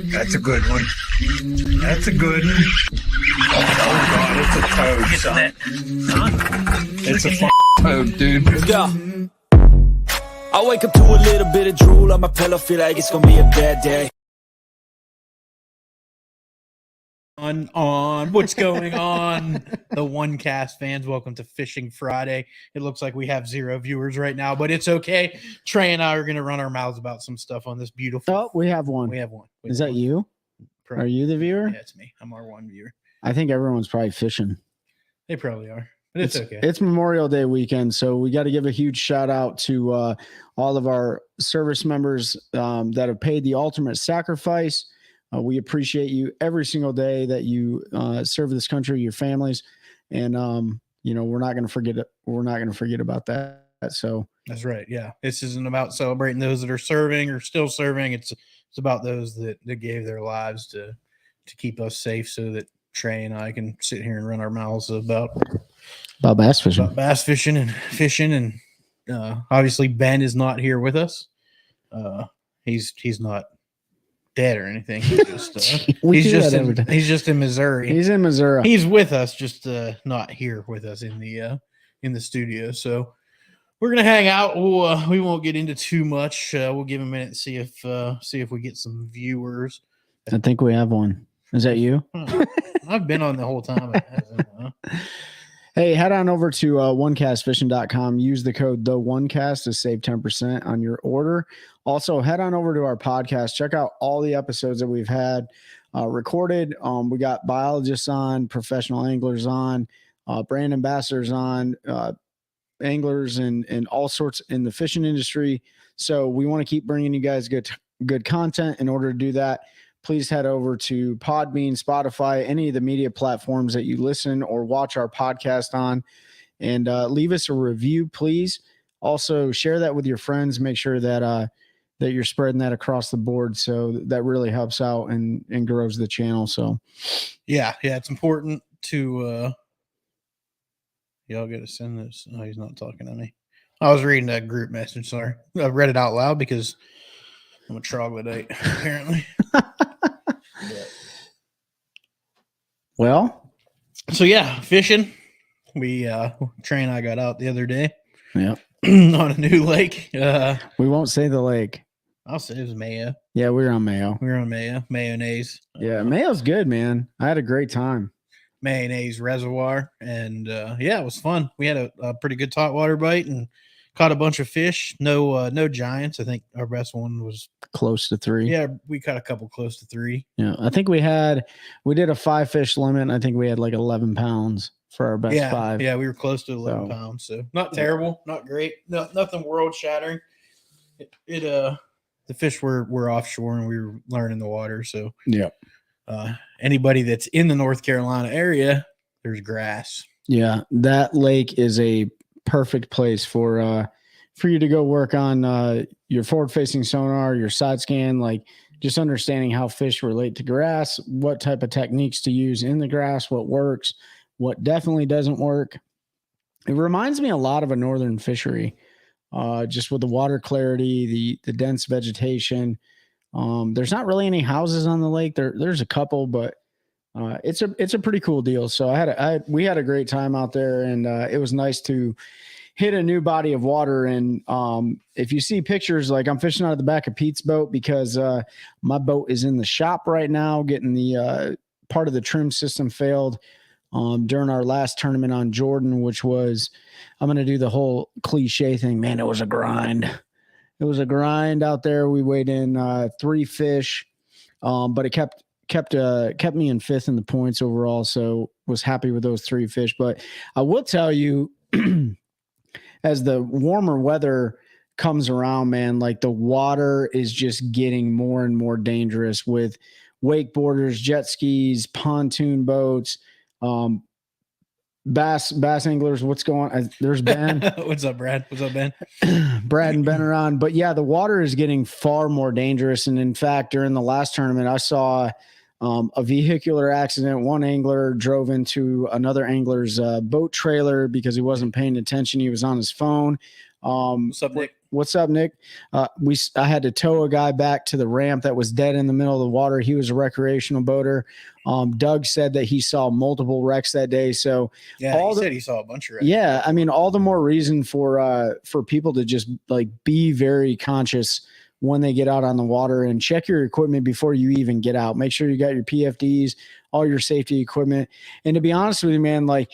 That's a good one. That's a good one. Oh, God, it's a toad, son. It's a toad, dude. Yeah. I wake up to a little bit of drool on my pillow, feel like it's gonna be a bad day. On what's going on, the One Cast fans? Welcome to Fishing Friday. It looks like we have 0 viewers right now, but it's okay. Trey and I are going to run our mouths about some stuff on this beautiful. Oh, we have one. We have one. Is that you? Probably. Are you the viewer? Yeah, it's me. I'm our one viewer. I think everyone's probably fishing. They probably are, but it's okay. It's Memorial Day weekend, so we got to give a huge shout out to all of our service members that have paid the ultimate sacrifice. We appreciate you every single day that you serve this country, your families, and we're not going to forget it. We're not going to forget about that. So that's right. Yeah, this isn't about celebrating those that are serving or still serving. It's about those that gave their lives to keep us safe, so that Trey and I can sit here and run our mouths about bass fishing, and fishing, and obviously Ben is not here with us. He's not dead or anything. He's just in Missouri. He's in Missouri. He's with us, just not here with us in the studio. So we're gonna hang out. We won't get into too much. We'll give him a minute and see if we get some viewers. I think we have one. Is that you? I've been on the whole time. Hey, head on over to onecastfishing.com. Use the code THE1CAST to save 10% on your order. Also, head on over to our podcast. Check out all the episodes that we've had recorded. We got biologists on, professional anglers on, brand ambassadors on, anglers and all sorts in the fishing industry. So we want to keep bringing you guys good content. In order to do that, please head over to Podbean, Spotify, any of the media platforms that you listen or watch our podcast on, and leave us a review, please. Also, share that with your friends. Make sure that you're spreading that across the board. So that really helps out and grows the channel. So, yeah, it's important to y'all got to send this. Oh, he's not talking to me. I was reading that group message. Sorry, I read it out loud because I'm a troglodyte, apparently. Well, so yeah, fishing. We Trey and I got out the other day. Yeah. On a new lake. We won't say the lake. I'll say it was Mayo. Yeah, we were on Mayo. Mayonnaise. Yeah, Mayo's good, man. I had a great time. Mayonnaise reservoir, and it was fun. We had a pretty good topwater bite and caught a bunch of fish. No giants. I think our best one was close to 3. Yeah, we caught a couple close to 3. Yeah, I think we did a 5 fish limit. I think we had like 11 pounds for our best 5. Yeah, we were close to 11 pounds. So not terrible, not great, nothing world shattering. The fish were offshore and we were learning the water. So yeah. Anybody that's in the North Carolina area, there's grass. Yeah, that lake is a perfect place for you to go work on your forward-facing sonar, your side scan, like just understanding how fish relate to grass, what type of techniques to use in the grass, what works, what definitely doesn't work. It reminds me a lot of a northern fishery, just with the water clarity, the dense vegetation. There's not really any houses on the lake. There's a couple, but it's a pretty cool deal. So we had a great time out there, and it was nice to hit a new body of water. And if you see pictures, like I'm fishing out of the back of Pete's boat because my boat is in the shop right now, getting the part of the trim system failed during our last tournament on Jordan, which was, I'm going to do the whole cliche thing. Man, it was a grind. It was a grind out there. We weighed in 3 fish, but it kept me in 5th in the points overall. So was happy with those 3 fish. But I will tell you, as the warmer weather comes around, man, like the water is just getting more and more dangerous with wakeboarders, jet skis, pontoon boats, bass anglers. What's going on? There's Ben. What's up, Brad? What's up, Ben? Brad and Ben are on. But yeah, the water is getting far more dangerous. And in fact, during the last tournament, I saw a vehicular accident. One angler drove into another angler's boat trailer because he wasn't paying attention. He was on his phone. What's up, Nick? What's up, Nick? I had to tow a guy back to the ramp that was dead in the middle of the water. He was a recreational boater. Doug said that he saw multiple wrecks that day. So Yeah, he said he saw a bunch of wrecks. yeah, I mean, all the more reason for people to just like be very conscious when they get out on the water and check your equipment before you even get out. Make sure you got your PFDs, all your safety equipment. And to be honest with you, man, like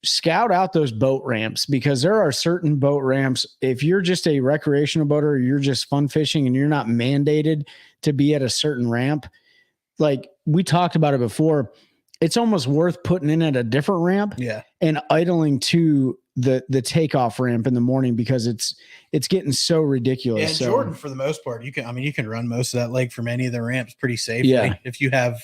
scout out those boat ramps, because there are certain boat ramps. If you're just a recreational boater or you're just fun fishing and you're not mandated to be at a certain ramp, like we talked about it before, it's almost worth putting in at a different ramp and idling to the takeoff ramp in the morning, because it's getting so ridiculous. Yeah, so, Jordan, for the most part, you can run most of that lake from any of the ramps pretty safely if you have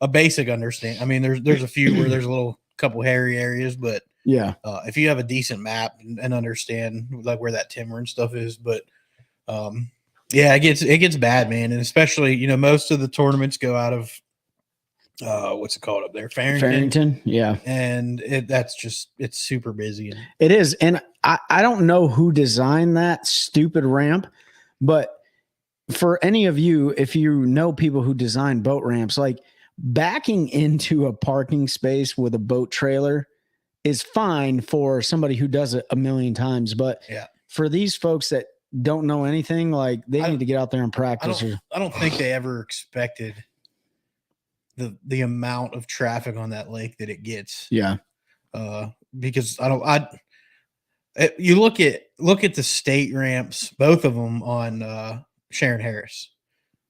a basic understanding. I mean, there's a few where there's a little couple hairy areas, but if you have a decent map and understand like where that timber and stuff is, but it gets bad, man. And especially, most of the tournaments go out of what's it called up there? Farrington. Yeah. And it's super busy. It is. And I don't know who designed that stupid ramp, but for any of you, if you know people who design boat ramps, like backing into a parking space with a boat trailer is fine for somebody who does it a million times. But for these folks that don't know anything, like they need to get out there and practice. I don't think they ever expected the amount of traffic on that lake that it gets. Yeah. Because you look at the state ramps, both of them on Sharon Harris.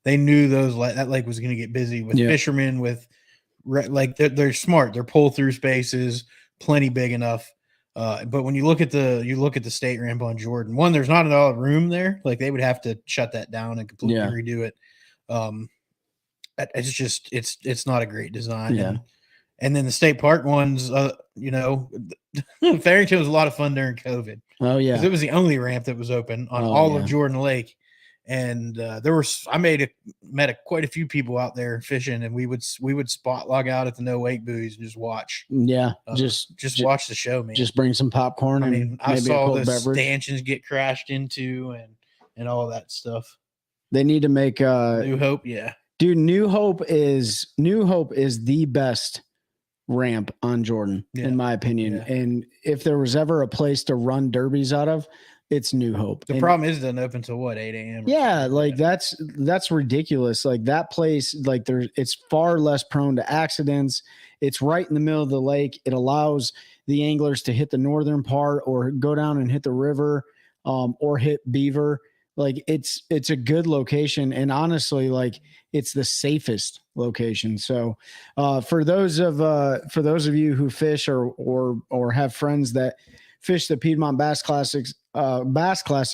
They knew that lake was going to get busy with fishermen, with like they're smart. They're pull through spaces, plenty big enough. But when you look at the state ramp on Jordan, one, there's not a lot of room there. Like they would have to shut that down and completely redo it. It's not a great design. Yeah. And then the state park ones, Farrington was a lot of fun during COVID. Oh yeah. It was the only ramp that was open on all of Jordan Lake. And I met quite a few people out there fishing, and we would spot log out at the no wake buoys and just watch. Yeah. Just watch the show, man. Just bring some popcorn. I saw the stanchions get crashed into and all that stuff. They need to make New Hope. Yeah. Dude, New Hope is the best ramp on Jordan, in my opinion. Yeah. And if there was ever a place to run derbies out of, it's New Hope. The problem is it doesn't open till what, 8 a.m. Yeah, like that's ridiculous. Like that place, like it's far less prone to accidents. It's right in the middle of the lake. It allows the anglers to hit the northern part or go down and hit the river, or hit Beaver. Like it's a good location, and honestly, like it's the safest location. So, for those of you who fish or have friends that fish the Piedmont Bass Classic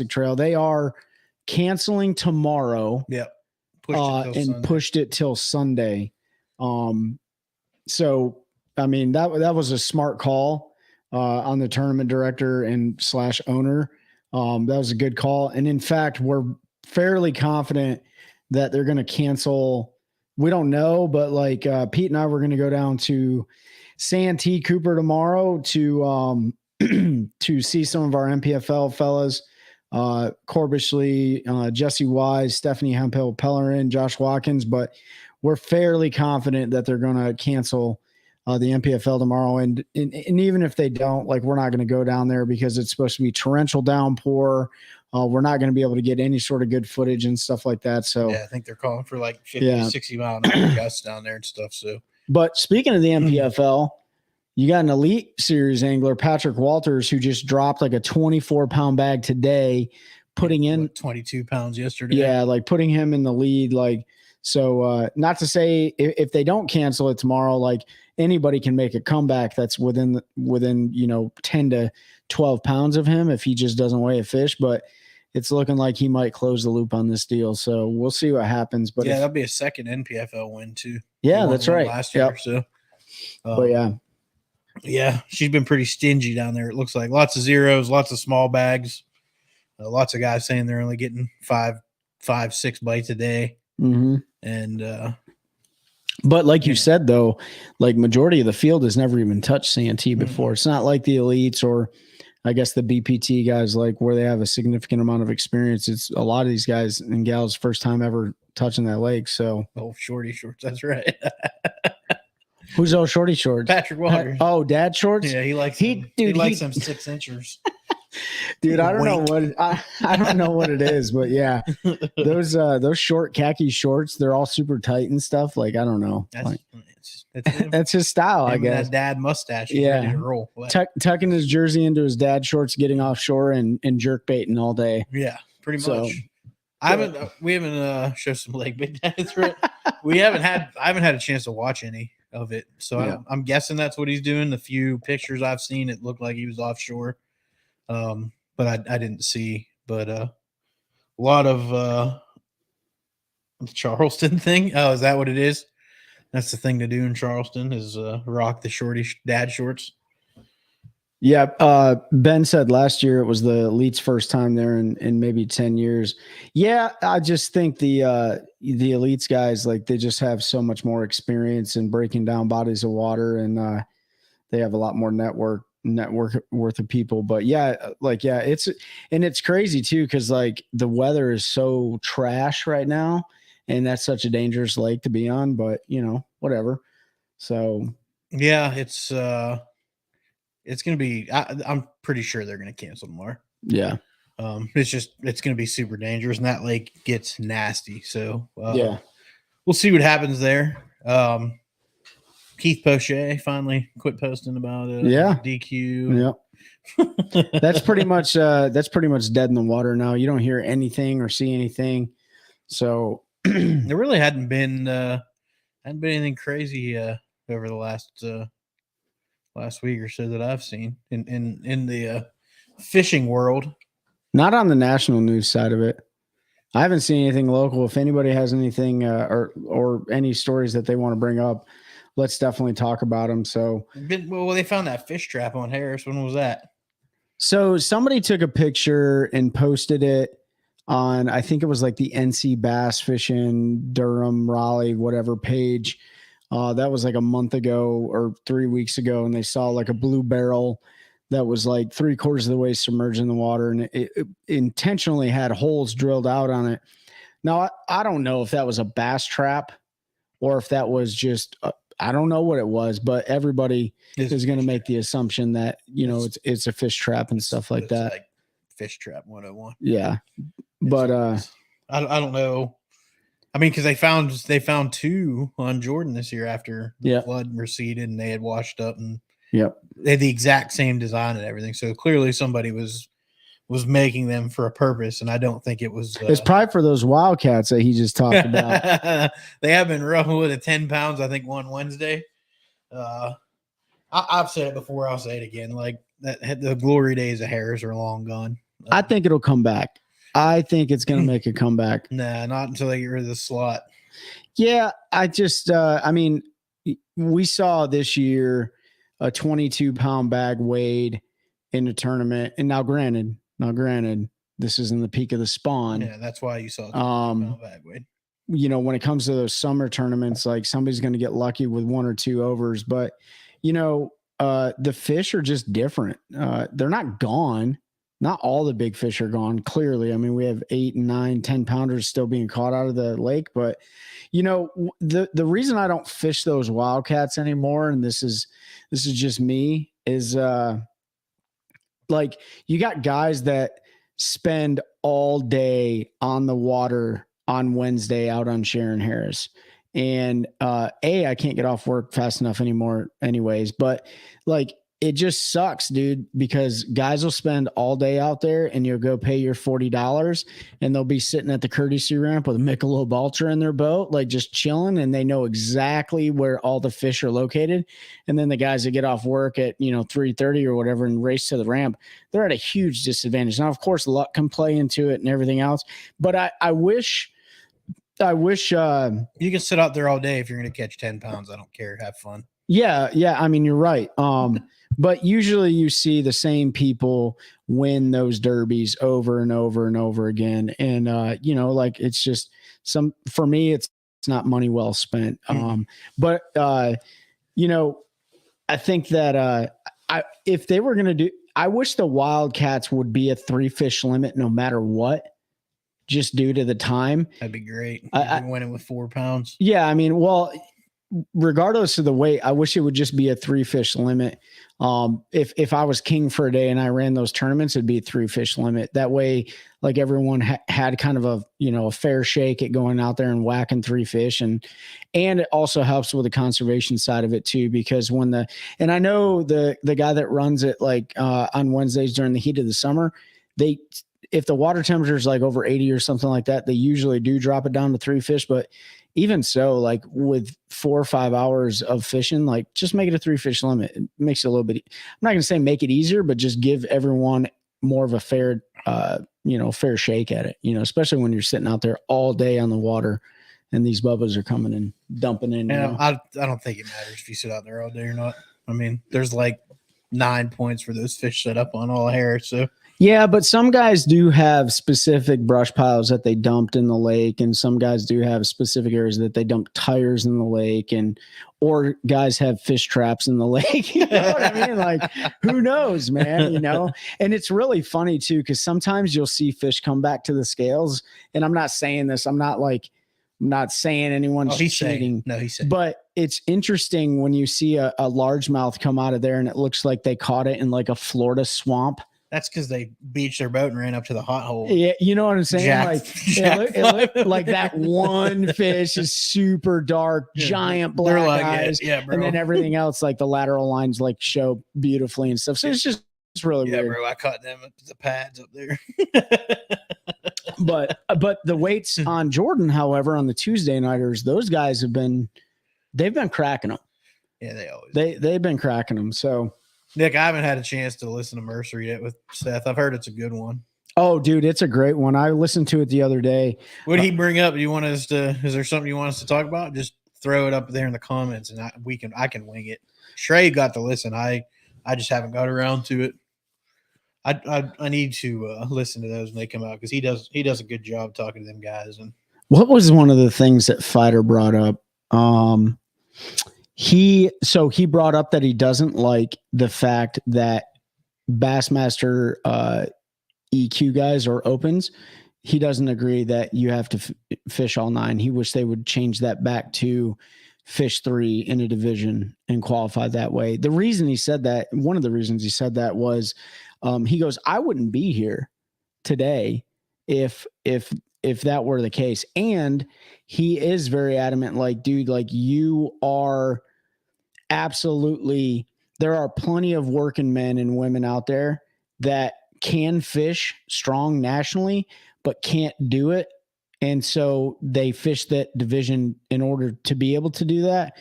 Trail, they are canceling tomorrow. Yep. Pushed it till Sunday. So I mean that was a smart call on the tournament director and / owner. That was a good call. And in fact, we're fairly confident that they're going to cancel. We don't know, but like Pete and I were going to go down to Santee Cooper tomorrow to see some of our MPFL fellas, Corbish Lee, Jesse Wise, Stephanie Hemphill Pellerin, Josh Watkins, but we're fairly confident that they're going to cancel the MPFL tomorrow. And even if they don't, like, we're not going to go down there because it's supposed to be torrential downpour. We're not going to be able to get any sort of good footage and stuff like that. So yeah, I think they're calling for like 50, 60 mile an hour gusts down there and stuff. So, but speaking of the MPFL, you got an elite series angler, Patrick Walters, who just dropped like a 24-pound bag today, putting in 22 pounds yesterday. Yeah. Like putting him in the lead. Like, so not to say if they don't cancel it tomorrow, like anybody can make a comeback that's within 10 to 12 pounds of him if he just doesn't weigh a fish, but it's looking like he might close the loop on this deal. So we'll see what happens. But yeah, that'll be a second NPFL win too. Yeah, that's right. Last year. So, but yeah, she's been pretty stingy down there. It looks like lots of zeros, lots of small bags, lots of guys saying they're only getting 5, 6 bites a day. Mm-hmm. And, but like you said, though, like majority of the field has never even touched Santee before. It's not like the elites or I guess the BPT guys, like where they have a significant amount of experience, it's a lot of these guys and gals first time ever touching that lake. So Oh, shorty shorts. That's right. who's those shorty shorts? Patrick Waters. Oh, dad shorts. Yeah, he likes He- them. dude, he likes he- them 6-inchers. Dude, I don't know Wink. what I don't know what it is, but yeah, those short khaki shorts, they're all super tight and stuff. Like I don't know, That's like, it's him. that's his style, I Him and guess. that dad mustache. He's Yeah. ready to roll. Like, Tucking his jersey into his dad shorts, getting offshore and jerk baiting all day. yeah, pretty So, much. We haven't showed some leg big dads, right? I haven't had a chance to watch any of it, so Yeah. I'm guessing that's what he's doing. The few pictures I've seen, it looked like he was offshore, but I didn't see. But a lot of the Charleston thing. Oh, is that what it is? That's the thing to do in Charleston is rock the shorty dad shorts. Yeah, Ben said last year it was the Elite's first time there in maybe 10 years. Yeah, I just think the Elites guys, like they just have so much more experience in breaking down bodies of water, and they have a lot more network worth of people. But yeah, it's crazy too because like the weather is so trash right now, and that's such a dangerous lake to be on. But whatever. So Yeah, it's gonna be. I'm pretty sure they're gonna cancel tomorrow. yeah, It's gonna be super dangerous, and that lake gets nasty. So yeah. we'll see what happens there. Keith Poche finally quit posting about DQ. Yeah. That's pretty much dead in the water now. You don't hear anything or see anything. So There really hadn't been anything crazy over the last week or so that I've seen in the fishing world. not on the national news side of it. I haven't seen anything local. If anybody has anything or any stories that they want to bring up, let's definitely talk about them. So Well, they found that fish trap on Harris. When was that? So somebody took a picture and posted it on, I think it was like the NC Bass Fishing Durham, Raleigh, whatever page. That was like a month ago or 3 weeks ago. And they saw like a blue barrel that was like 3/4 of the way submerged in the water. And it intentionally had holes drilled out on it. Now, I don't know if that was a bass trap or if that was just, I don't know what it was, but everybody is going to make the assumption that, it's a fish trap and stuff like that. Like fish trap 101. Yeah. But I don't know. I mean, because they found two on Jordan this year after the flood receded and they had washed up, and they had the exact same design and everything. So clearly somebody was making them for a purpose, and I don't think it was. It's probably for those wildcats that he just talked about. They have been roughing with it 10 pounds, I think, one Wednesday. I've said it before. I'll say it again. Like the glory days of Harris are long gone. I think it'll come back. I think it's going to make a comeback. Nah, not until they get rid of the slot. Yeah, I just, I mean, we saw this year a 22-pound bag weighed in a tournament, and now granted, this is in the peak of the spawn. Yeah, that's why you saw bag weight. When it comes to those summer tournaments, like somebody's going to get lucky with 1 or 2 overs, but the fish are just different. They're not gone. Not all the big fish are gone. Clearly, I mean, we have 8 and 9, 10 pounders still being caught out of the lake. But the reason I don't fish those wildcats anymore, and this is just me, is like you got guys that spend all day on the water on Wednesday out on Sharon Harris. And I can't get off work fast enough anymore anyways, but like it just sucks, dude, because guys will spend all day out there and you'll go pay your $40 and they'll be sitting at the courtesy ramp with a Michelob Ultra in their boat, like just chilling, and they know exactly where all the fish are located. And then the guys that get off work at 3:30 or whatever and race to the ramp, they're at a huge disadvantage. Now, of course, luck can play into it and everything else, but I wish you can sit out there all day if you're going to catch 10 pounds. I don't care. Have fun. Yeah. I mean, you're right. But usually you see the same people win those derbies over and over and over again. And, like it's just for me, it's not money well spent. But I think that if they were going to do, I wish the Wildcats would be a 3 fish limit no matter what, just due to the time. That'd be great. I winning with 4 pounds. Yeah, I mean, well, regardless of the weight, I wish it would just be a 3 fish limit. If I was king for a day and I ran those tournaments, it'd be a 3 fish limit. That way, like everyone had kind of a fair shake at going out there and whacking 3 fish. And it also helps with the conservation side of it too, because and I know the guy that runs it like on Wednesdays during the heat of the summer, if the water temperature is like over 80 or something like that, they usually do drop it down to 3 fish. But even so, like with 4 or 5 hours of fishing, like just make it a 3 fish limit. It makes it a little bit, I'm not going to say make it easier, but just give everyone more of a fair shake at it, especially when you're sitting out there all day on the water and these bubbas are coming and dumping in. I don't think it matters if you sit out there all day or not. I mean, there's like 9 points for those fish set up on all hair. So yeah, but some guys do have specific brush piles that they dumped in the lake, and some guys do have specific areas that they dump tires in the lake, or guys have fish traps in the lake. You know what I mean? Like, who knows, man? And it's really funny too, because sometimes you'll see fish come back to the scales, and I'm not saying this. I'm not saying anyone's cheating. No, he's saying. But it's interesting when you see a largemouth come out of there, and it looks like they caught it in like a Florida swamp. That's because they beached their boat and ran up to the hot hole. Yeah, you know what I'm saying? Jack It looked like that one fish is super dark, giant black eyes. Yeah, bro. And then everything else, like the lateral lines, like show beautifully and stuff. So it's really weird. Bro. I caught them at the pads up there. But the weights on Jordan, however, on the Tuesday nighters, those guys they've been cracking them. Yeah, they always. They've been cracking them. So. Nick, I haven't had a chance to listen to Mercer yet with Seth. I've heard it's a good one. Oh, dude, it's a great one. I listened to it the other day. What did he bring up? Do you want us to? Is there something you want us to talk about? Just throw it up there in the comments, and I can wing it. Trey got to listen. I just haven't got around to it. I need to listen to those when they come out, because he does a good job talking to them guys. And what was one of the things that Fighter brought up? He brought up that he doesn't like the fact that Bassmaster EQ guys or opens. He doesn't agree that you have to fish all 9. He wished they would change that back to fish 3 in a division and qualify that way. The reason he said that, one of the reasons he said that was, he goes, I wouldn't be here today if that were the case. And he is very adamant, like, dude, like you are absolutely, there are plenty of working men and women out there that can fish strong nationally, but can't do it. And so they fish that division in order to be able to do that.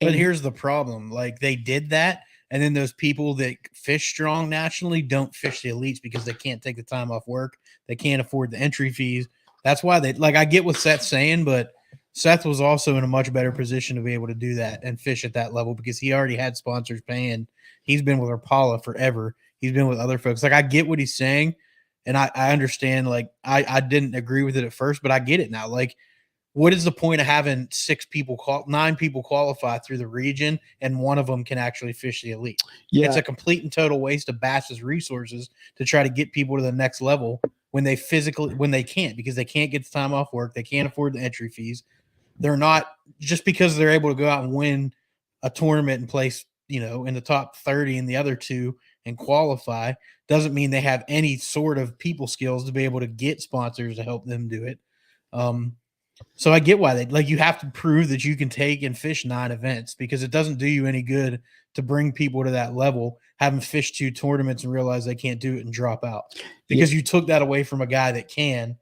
But here's the problem. Like, they did that, and then those people that fish strong nationally don't fish the elites because they can't take the time off work. They can't afford the entry fees. That's why I get what Seth's saying, but Seth was also in a much better position to be able to do that and fish at that level, because he already had sponsors paying. He's been with Rapala forever. He's been with other folks. Like, I get what he's saying, and I understand. Like, I didn't agree with it at first, but I get it now. Like, what is the point of having 9 people qualify through the region, and one of them can actually fish the elite? Yeah. It's a complete and total waste of Bass's resources to try to get people to the next level when they can't, because they can't get the time off work. They can't afford the entry fees. They're not, just because they're able to go out and win a tournament and place, in the top 30 in the other 2 and qualify, doesn't mean they have any sort of people skills to be able to get sponsors to help them do it. So I get why you have to prove that you can take and fish 9 events, because it doesn't do you any good to bring people to that level, have them fish 2 tournaments and realize they can't do it and drop out, because you took that away from a guy that can.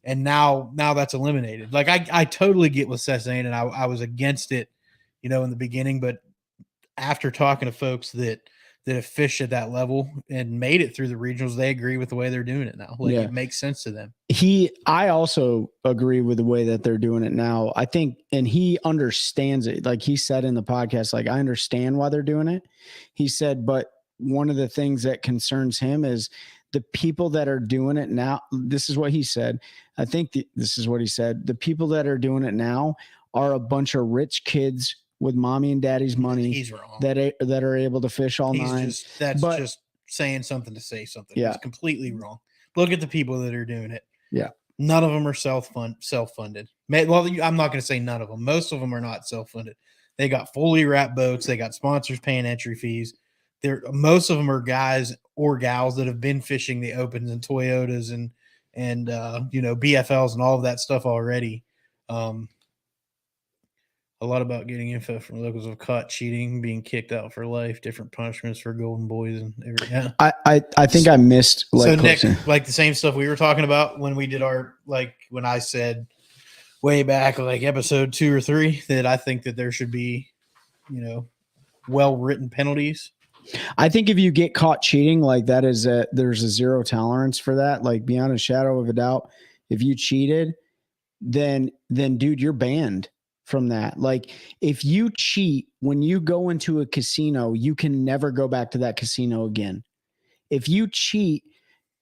And now that's eliminated. Like, I totally get what Seth's saying, and I was against it, in the beginning. But after talking to folks that have fished at that level and made it through the regionals, they agree with the way they're doing it now. Like, it makes sense to them. I also agree with the way that they're doing it now. I think, and he understands it. Like he said in the podcast, like, I understand why they're doing it. He said, but one of the things that concerns him is the people that are doing it now. This is what he said. I think this is what he said. The people that are doing it now are a bunch of rich kids with mommy and daddy's money. He's wrong. That are able to fish all 9. That's just saying something to say something. Yeah. It's completely wrong. Look at the people that are doing it. Yeah. None of them are self-funded. Well, I'm not going to say none of them. Most of them are not self-funded. They got fully wrapped boats. They got sponsors paying entry fees. Most of them are guys or gals that have been fishing the Opens and Toyotas and BFLs and all of that stuff already. A lot about getting info from locals of caught cheating, being kicked out for life, different punishments for golden boys, and everything. Yeah. I think I missed So Nick, like the same stuff we were talking about when we did when I said way back, like episode 2 or 3, that I think that there should be, well-written penalties. I think if you get caught cheating, like there's a zero tolerance for that. Like beyond a shadow of a doubt, if you cheated, then dude, you're banned from that. Like if you cheat when you go into a casino, you can never go back to that casino again. If you cheat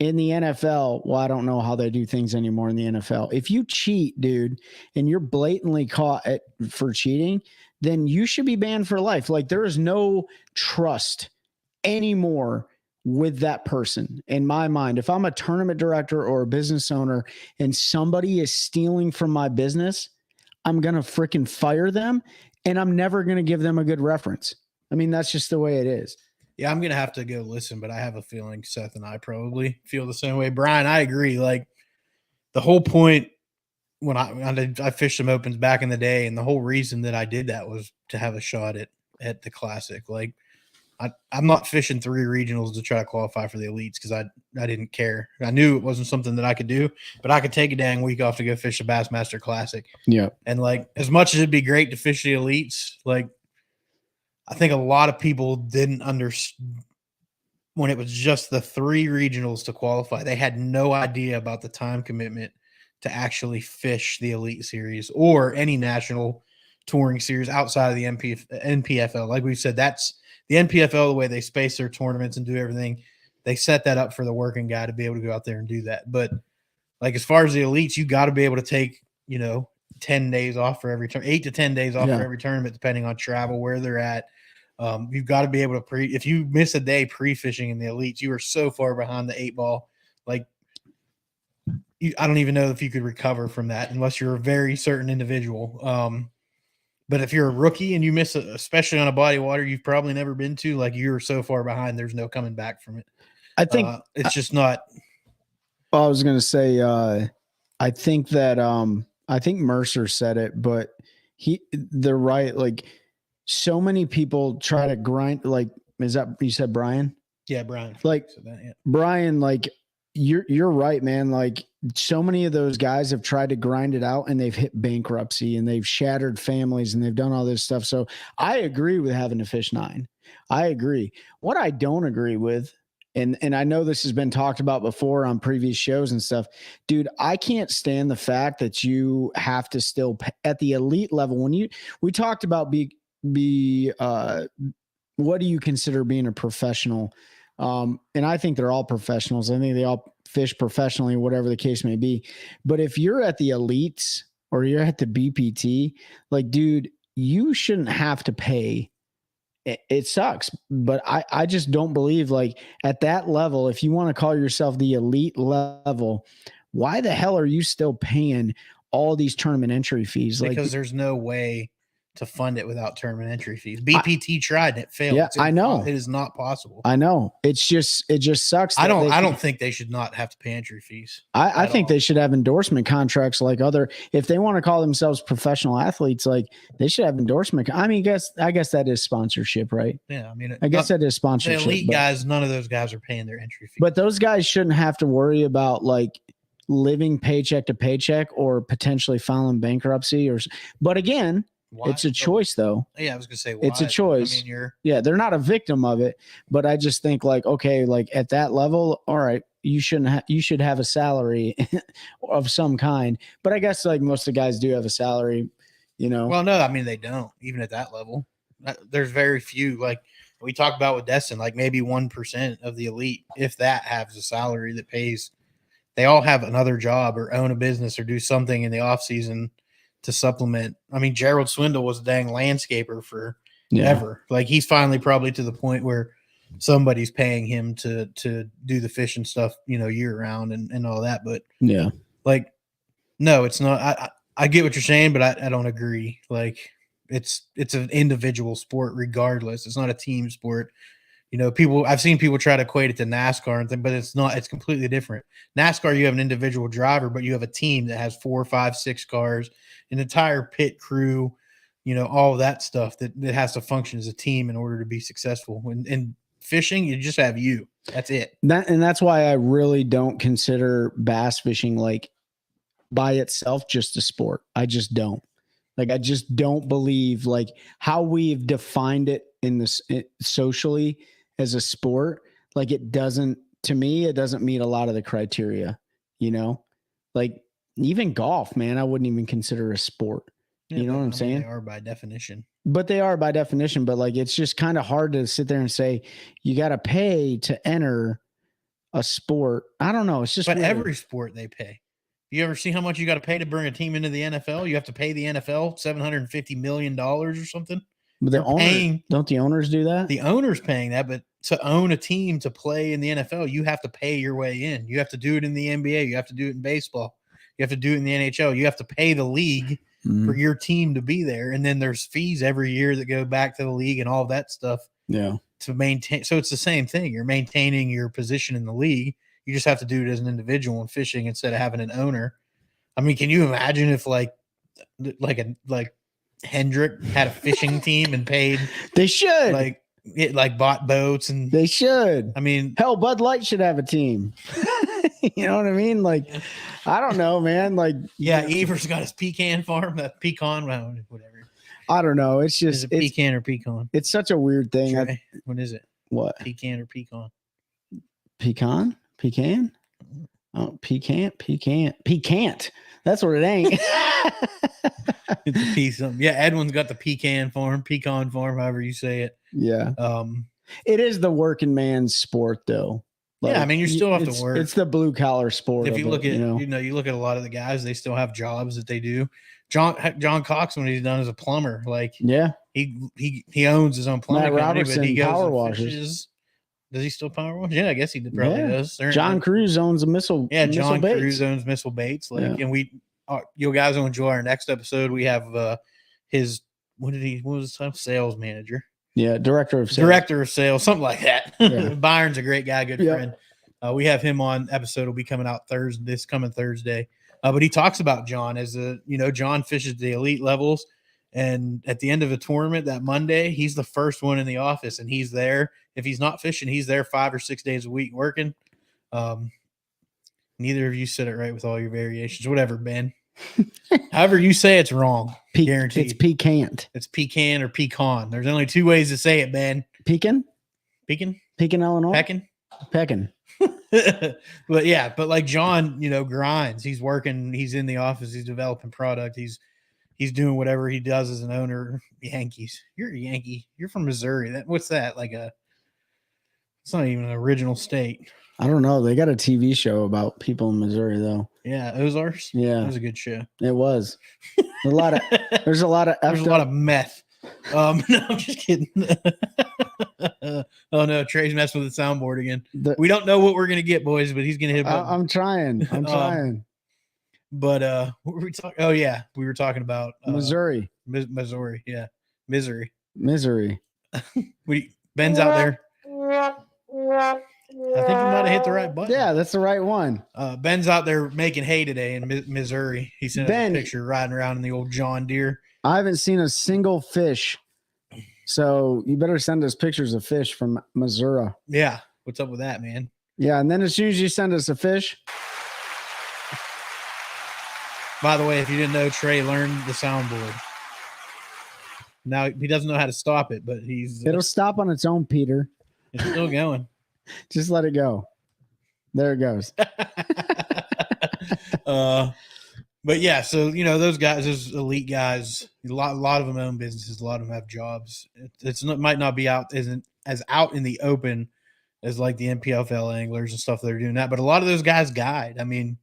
in the NFL, well, I don't know how they do things anymore in the NFL. If you cheat, dude, and you're blatantly caught for cheating, then you should be banned for life. Like there is no trust anymore with that person in my mind. If I'm a tournament director or a business owner and somebody is stealing from my business, I'm going to freaking fire them and I'm never going to give them a good reference. I mean, that's just the way it is. Yeah, I'm going to have to go listen, but I have a feeling Seth and I probably feel the same way. Brian, I agree. Like the whole point when I fished some Opens back in the day, and the whole reason that I did that was to have a shot at the Classic. Like I'm not fishing 3 regionals to try to qualify for the elites because I didn't care. I knew it wasn't something that I could do, but I could take a dang week off to go fish the Bassmaster Classic. Yeah. And like, as much as it'd be great to fish the elites, like I think a lot of people didn't understand when it was just the 3 regionals to qualify. They had no idea about the time commitment to actually fish the Elite Series or any national touring series outside of the NPFL. Like we said, that's the NPFL, the way they space their tournaments and do everything. They set that up for the working guy to be able to go out there and do that. But like as far as the elites, you got to be able to take 10 days off for every turn, 8 to 10 days off for every tournament, depending on travel, where they're at. You've got to be able to if you miss a day pre-fishing in the elites, you are so far behind the 8 ball. Like I don't even know if you could recover from that unless you're a very certain individual. But if you're a rookie and you miss especially on a body of water you've probably never been to, like you're so far behind, there's no coming back from it. I think it's just not. I was going to say, I think that, I think Mercer said it, but they're right. Like so many people try to grind, like, is that, you said Brian? Yeah. Brian. Like that, yeah. Brian, like you're right, man. Like so many of those guys have tried to grind it out and they've hit bankruptcy and they've shattered families and they've done all this stuff. So I agree with having to fish 9. I agree. What I don't agree with, and I know this has been talked about before on previous shows and stuff, dude, I can't stand the fact that you have to still at the elite level. When we talked about what do you consider being a professional? And I think they're all professionals. I think they all fish professionally, whatever the case may be. But if you're at the elites or you're at the BPT, like, dude, you shouldn't have to pay. It sucks, but I just don't believe, like, at that level, if you want to call yourself the elite level, why the hell are you still paying all these tournament entry fees? Because there's no way to fund it without tournament entry fees. BPT tried and it failed. Yeah, I know. It is not possible. I know. It just sucks. I don't think they should not have to pay entry fees. I think they should have endorsement contracts like if they want to call themselves professional athletes, like they should have endorsement. I mean, I guess that is sponsorship, right? Yeah. I mean, I guess that is sponsorship. The elite guys, none of those guys are paying their entry fee. But those guys shouldn't have to worry about like living paycheck to paycheck or potentially filing bankruptcy but again, why? It's a choice, though. Yeah, I was gonna say why? It's a choice. I mean, they're not a victim of it, but I just think like, okay, like at that level, all right, you should have a salary of some kind. But I guess like most of the guys do have a salary, Well, no, I mean they don't even at that level. There's very few. Like we talked about with Destin, like maybe 1% of the elite, if that, has a salary that pays. They all have another job or own a business or do something in the off season to supplement. I mean, Gerald Swindle was a dang landscaper for ever. Like he's finally probably to the point where somebody's paying him to do the fishing stuff, year round and all that. But Yeah. like, no, it's not. I get what you're saying, but I don't agree. Like, it's an individual sport regardless. It's not a team sport. I've seen people try to equate it to NASCAR and things, but it's not. It's completely different. NASCAR, you have an individual driver, but you have a team that has 4, 5, 6 cars, an entire pit crew, all of that stuff that has to function as a team in order to be successful. And fishing, you just have you. That's it. That's why I really don't consider bass fishing like by itself just a sport. I just don't. Like, I just don't believe like how we've defined it in this socially as a sport. Like, to me, it doesn't meet a lot of the criteria, like even golf, man, I wouldn't even consider a sport. Yeah, you know what I'm saying? They are by definition. But they are by definition. But like, it's just kind of hard to sit there and say you got to pay to enter a sport. I don't know. It's just, but weird. Every sport they pay. You ever see how much you got to pay to bring a team into the NFL? You have to pay the NFL $750 million or something. But don't the owners do that? The owner's paying that, but to own a team to play in the NFL, you have to pay your way in. You have to do it in the NBA. You have to do it in baseball. You have to do it in the NHL. You have to pay the league for your team to be there. And then there's fees every year that go back to the league and all of that stuff. Yeah. To maintain. So it's the same thing. You're maintaining your position in the league. You just have to do it as an individual in fishing instead of having an owner. I mean, can you imagine if like Hendrick had a fishing team and paid? They should like bought boats and they should. I mean, hell, Bud Light should have a team. You know what I mean? Like, I don't know, man. Like, yeah, Ever's got his pecan farm, that pecan, whatever. I don't know. It's just is it pecan or pecan. It's such a weird thing. What is it? What? Pecan or pecan? Pecan? Oh, Pecant. That's what it ain't. It's a piece of, yeah. Edwin's got the pecan farm, however you say it. Yeah. It is the working man's sport, though. Like, yeah, I mean, you still have to work. It's the blue collar sport. If you look at, you look at a lot of the guys, they still have jobs that they do. John Cox, when he's done as a plumber, like, yeah, he owns his own plumbing company, but he goes power and washes. Fishes. Does he still power wash? Yeah, I guess he probably does. Certainly. John Cruz owns a missile. Yeah, John Cruz owns Missile Baits. Like, and you guys will enjoy our next episode. We have his what was his title? Sales manager. Yeah, director of sales, something like that. Yeah. Byron's a great guy, good friend. We have him on. Episode will be coming out this coming Thursday. But he talks about John as John fishes the elite levels. And at the end of a tournament that Monday, he's the first one in the office, and he's there. If he's not fishing, he's there 5 or 6 days a week working. Neither of you said it right with all your variations. Whatever, Ben. However you say it's wrong. Guaranteed. It's pecant. It's pecan or pecan. There's only 2 ways to say it, Ben. Pecan, Illinois. Peckin. but like John, grinds. He's working. He's in the office. He's developing product. He's doing whatever he does as an owner. Yankees. You're a Yankee. You're from Missouri. What's that? It's not even an original state. I don't know. They got a TV show about people in Missouri, though. Yeah, Ozarks. Yeah, it was a good show. It was. There's a lot of meth. No, I'm just kidding. Oh no, Trey's messing with the soundboard again. We don't know what we're gonna get, boys, but he's gonna hit. I'm trying. But what were we talking? Oh yeah, we were talking about Missouri. Missouri, yeah, misery. Ben's out there. I think you might have hit the right button. Yeah, that's the right one. Ben's out there making hay today in Missouri. He sent us a picture riding around in the old John Deere. I haven't seen a single fish, so you better send us pictures of fish from Missouri. Yeah, what's up with that, man? Yeah, and then as soon as you send us a fish. By the way, if you didn't know, Trey learned the soundboard. Now he doesn't know how to stop it, but it'll stop on its own, Peter. It's still going. Just let it go. There it goes. But yeah, so those guys, those elite guys, a lot of them own businesses, a lot of them have jobs. Might not be isn't as out in the open as like the NPFL anglers and stuff that are doing that, but a lot of those guys guide. I mean,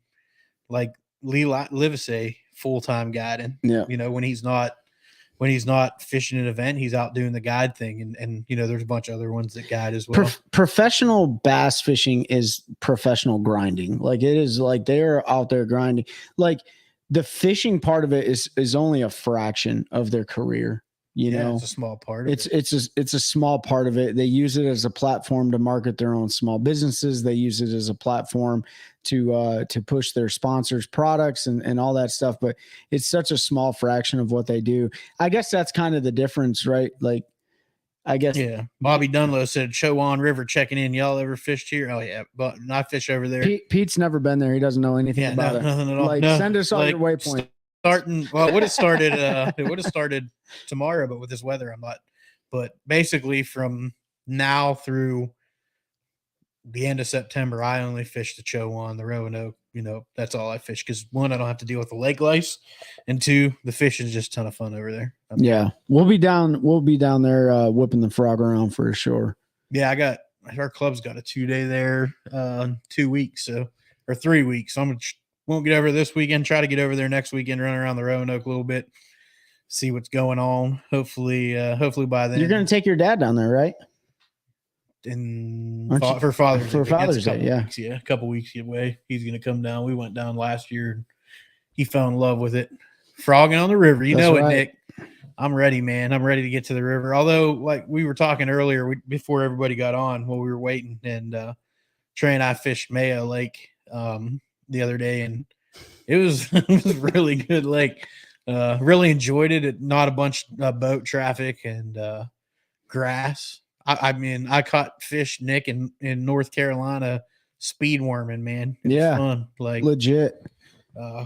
like Lee Livesay full-time guiding. Yeah. When he's not when he's not fishing an event, he's out doing the guide thing. And there's a bunch of other ones that guide as well. Professional bass fishing is professional grinding. Like it is like they're out there grinding. Like the fishing part of it is only a fraction of their career. It's a small part. It's a small part of it. They use it as a platform to market their own small businesses. They use it as a platform to push their sponsors' products and all that stuff. But it's such a small fraction of what they do. I guess that's kind of the difference, right? Like, I guess. Yeah. Bobby Dunlow said, Chowan River checking in. Y'all ever fished here? Oh yeah, but I fish over there. Pete's never been there. He doesn't know anything about it. Nothing at all. Like, send us on your waypoint. It would have started tomorrow, but with this weather, I'm not. But basically, from now through the end of September, I only fish the Chowan, the Roanoke. That's all I fish because one, I don't have to deal with the lake lice, and two, the fish is just a ton of fun over there. Yeah, we'll be down there whipping the frog around for sure. Yeah, our club's got a 2-day there, 2 weeks, or 3 weeks. So won't get over this weekend. Try to get over there next weekend. Run around the Roanoke a little bit, see what's going on. Hopefully by then. You're going to take your dad down there, right? For Father's Day. Yeah, weeks, a couple weeks away. He's going to come down. We went down last year. And he fell in love with it. Frogging on the river, That's right. it, Nick. I'm ready, man. I'm ready to get to the river. Although, like we were talking earlier, before everybody got on, while we were waiting, and Trey and I fished Mayo Lake the other day, and it was really good lake. Really enjoyed it. Not a bunch of boat traffic and grass. I mean, I caught fish, Nick, in North Carolina, speed worming, man. It was fun. Like legit.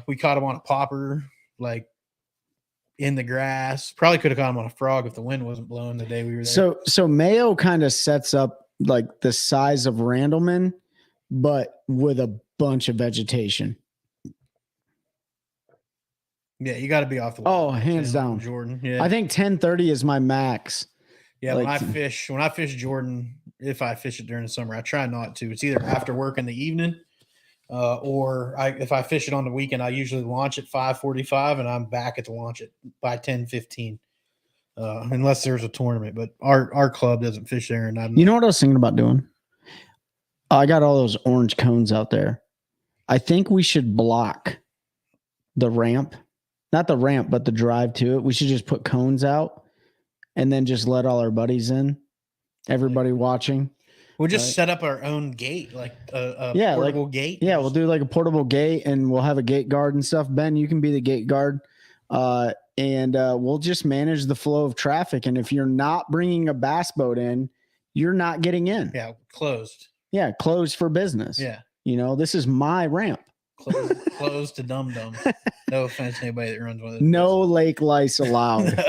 We caught him on a popper, like in the grass. Probably could have caught him on a frog if the wind wasn't blowing the day we were there. So Mayo kind of sets up like the size of Randleman, but with a bunch of vegetation. Yeah, you got to be off the water. Oh, hands down, Jordan. Yeah, I think 1030 is my max. Yeah, when I fish Jordan, if I fish it during the summer, I try not to. It's either after work in the evening, or if I fish it on the weekend, I usually launch at 5:45, and I'm back at the launch by 10:15, unless there's a tournament. But our club doesn't fish there, and you know what I was thinking about doing? I got all those orange cones out there. I think we should block the ramp, not the ramp, but the drive to it. We should just put cones out. And then just let all our buddies in, everybody watching. We'll just set up our own gate, like a portable gate. Yeah, we'll do like a portable gate, and we'll have a gate guard and stuff. Ben, you can be the gate guard, and we'll just manage the flow of traffic. And if you're not bringing a bass boat in, you're not getting in. Yeah, closed. Yeah, closed for business. Yeah, this is my ramp. Closed to dum-dum. No offense to anybody that runs one of those. No lake lice allowed.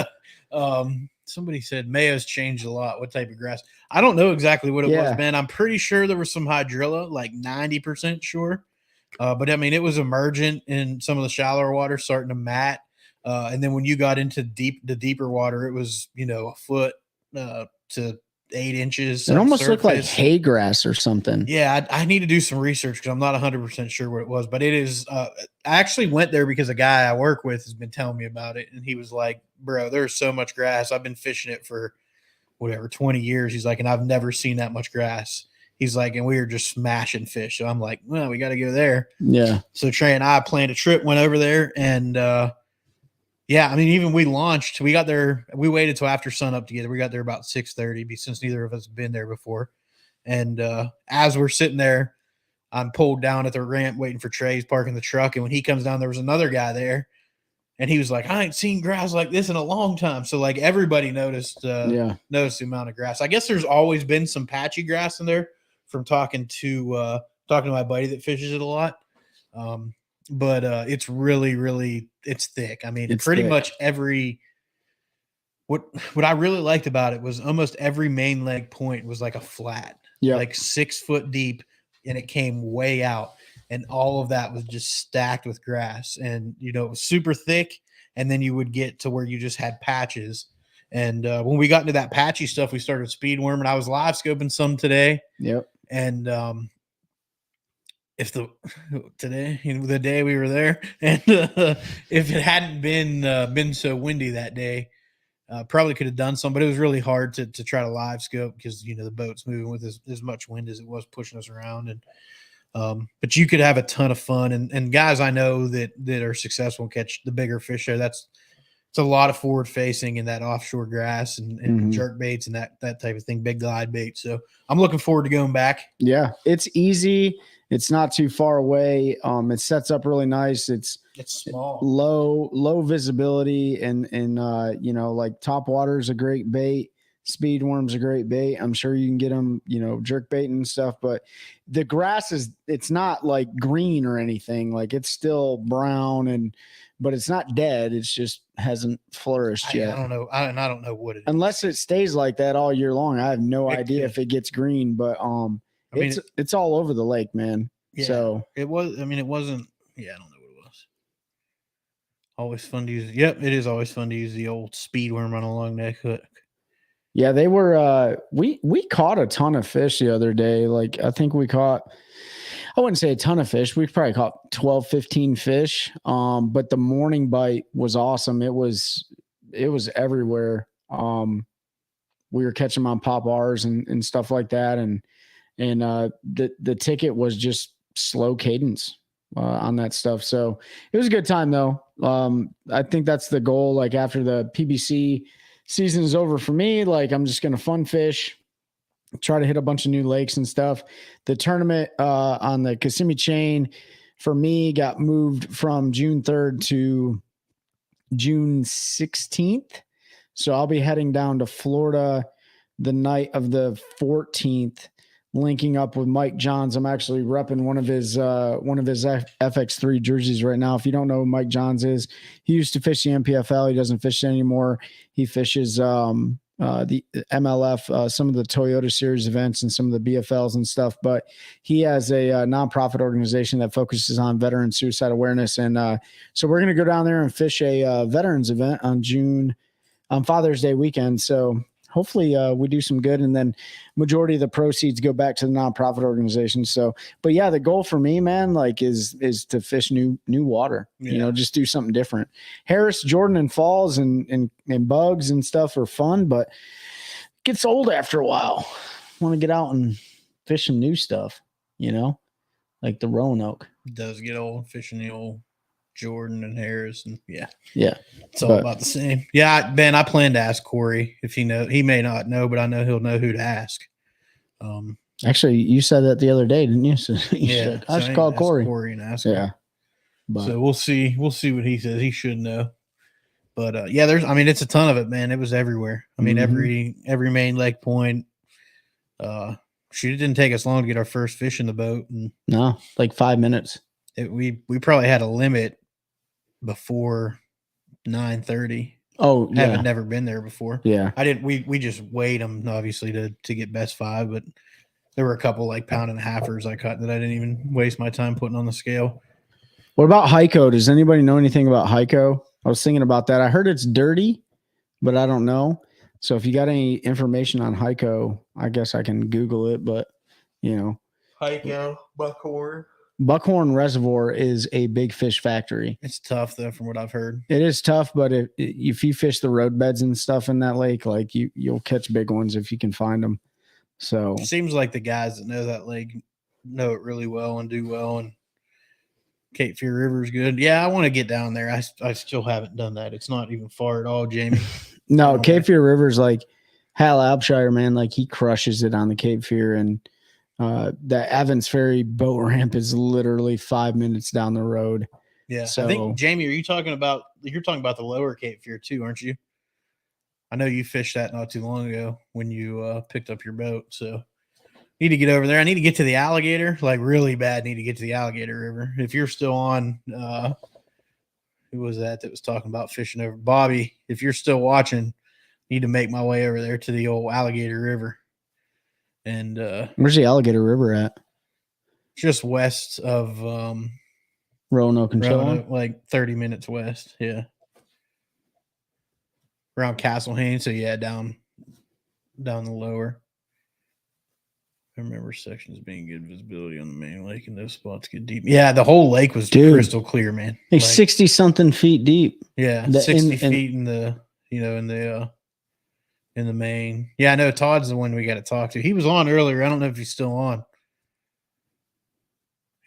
Somebody said Mayo's changed a lot. What type of grass? I don't know exactly what it was, man. I'm pretty sure there was some hydrilla, like 90% sure. But I mean, it was emergent in some of the shallower water, starting to mat. And then when you got into the deeper water, it was, a foot to 8 inches. It almost looked like hay grass or something. Yeah, I need to do some research because I'm not 100% sure what it was. But it is. I actually went there because a guy I work with has been telling me about it, and he was like, "Bro, there's so much grass. I've been fishing it for 20 years." He's like, "And I've never seen that much grass." He's like, "And we were just smashing fish." So I'm like, "Well, we got to go there." Yeah. So Trey and I planned a trip, went over there, and yeah, I mean, even we launched. We got there. We waited till after sun up to get there. We got there about 6:30, since neither of us have been there before. And as we're sitting there, I'm pulled down at the ramp waiting for Trey. He's parking the truck, and when he comes down, there was another guy there, and he was like, "I ain't seen grass like this in a long time." So like everybody noticed the amount of grass. I guess there's always been some patchy grass in there from talking to my buddy that fishes it a lot. But it's really, really, it's thick. I mean, it's pretty thick. Much what I really liked about it was almost every main leg point was like a flat, like 6 foot deep, and it came way out, and all of that was just stacked with grass, and it was super thick. And then you would get to where you just had patches. And when we got into that patchy stuff, we started speed worming. I was live scoping some today. Yep. And the day we were there, and if it hadn't been so windy that day, Probably could have done some, but it was really hard to try to live scope because the boat's moving with as much wind as it was pushing us around. And but you could have a ton of fun. And guys I know that are successful and catch the bigger fish there. It's a lot of forward facing and that offshore grass and jerk baits and that type of thing, big glide bait. So I'm looking forward to going back. Yeah, it's easy. It's not too far away. It sets up really nice. It's small, low visibility, and like top water is a great bait. Speed worm's a great bait. I'm sure you can get them, jerk bait and stuff. But the grass it's not like green or anything. Like it's still brown but it's not dead. It's just hasn't flourished yet. I don't know. I don't know what it is. Unless it stays like that all year long. I have no idea if it gets green, but it's all over the lake, man. Yeah, so it was. I mean, it wasn't. Yeah, I don't know what it was. Always fun to use. Yep, it is always fun to use the old speed worm on a long neck hook. Yeah, they were. We caught a ton of fish the other day. Like I think we caught. I wouldn't say a ton of fish. We probably caught 12, 15 fish. But the morning bite was awesome. It was everywhere. We were catching them on pop R's and stuff like that. And the ticket was just slow cadence on that stuff. So it was a good time though. I think that's the goal. Like after the PBC season is over for me, like I'm just going to fun fish, try to hit a bunch of new lakes and stuff. The tournament on the Kissimmee chain for me got moved from June 3rd to June 16th. So I'll be heading down to Florida the night of the 14th, linking up with Mike Johns. I'm actually repping one of his FX3 jerseys right now. If you don't know who Mike Johns is, he used to fish the MPFL. He doesn't fish anymore. He fishes the MLF, some of the Toyota Series events and some of the BFLs and stuff. But he has a nonprofit organization that focuses on veteran suicide awareness. And so we're going to go down there and fish a veterans event on Father's Day weekend. So hopefully we do some good, and then majority of the proceeds go back to the nonprofit organization. So, but yeah, the goal for me, man, like is to fish new water, just do something different. Harris, Jordan, and Falls and bugs and stuff are fun, but it gets old after a while. Want to get out and fish some new stuff, like the Roanoke. It does get old fishing the old Jordan and Harris, and yeah, it's all about the same. Yeah, Ben, I plan to ask Corey if he knows. He may not know, but I know he'll know who to ask. Actually, you said that the other day, didn't you? So yeah, I should call Corey and ask him. But, so we'll see what he says. He should know. But it's a ton of it, man. It was everywhere. I mean, every main lake point. It didn't take us long to get our first fish in the boat. And no, like 5 minutes. We probably had a limit before 9:30. Oh, yeah. Haven't never been there before. Yeah. We just weighed them obviously to get best 5, but there were a couple like 1.5-pounders I caught that I didn't even waste my time putting on the scale. What about Heiko? Does anybody know anything about Heiko? I was thinking about that. I heard it's dirty, but I don't know. So if you got any information on Heiko, I guess I can Google it, but Heiko, Buckhorn Reservoir is a big fish factory. It's tough though, from what I've heard. It is tough, but if you fish the road beds and stuff in that lake, like you'll catch big ones if you can find them. So it seems like the guys that know that lake know it really well and do well. And Cape Fear River is good. Yeah, I want to get down there. I still haven't done that. It's not even far at all, Jamie. No, Cape Fear River is like Hal Abshire, man. Like he crushes it on the Cape Fear, and the Evans Ferry boat ramp is literally 5 minutes down the road. Yeah. So, I think, Jamie, you're talking about the lower Cape Fear too, aren't you? I know you fished that not too long ago when you picked up your boat. So need to get over there. I need to get to the alligator, like really bad. Need to get to the Alligator River. If you're still on, who was that was talking about fishing over? Bobby, if you're still watching, need to make my way over there to the old Alligator River. And where's the Alligator River at? Just west of Roanoke and Chilliwack, like 30 minutes west. Yeah, around Castle Haynes. So yeah, down the lower. I remember sections being good visibility on the main lake, and those spots get deep. Yeah, the whole lake was crystal clear, man. Like 60 something feet deep. Yeah, 60 feet in the in the main. Yeah, I know Todd's the one we got to talk to. He was on earlier. I don't know if he's still on.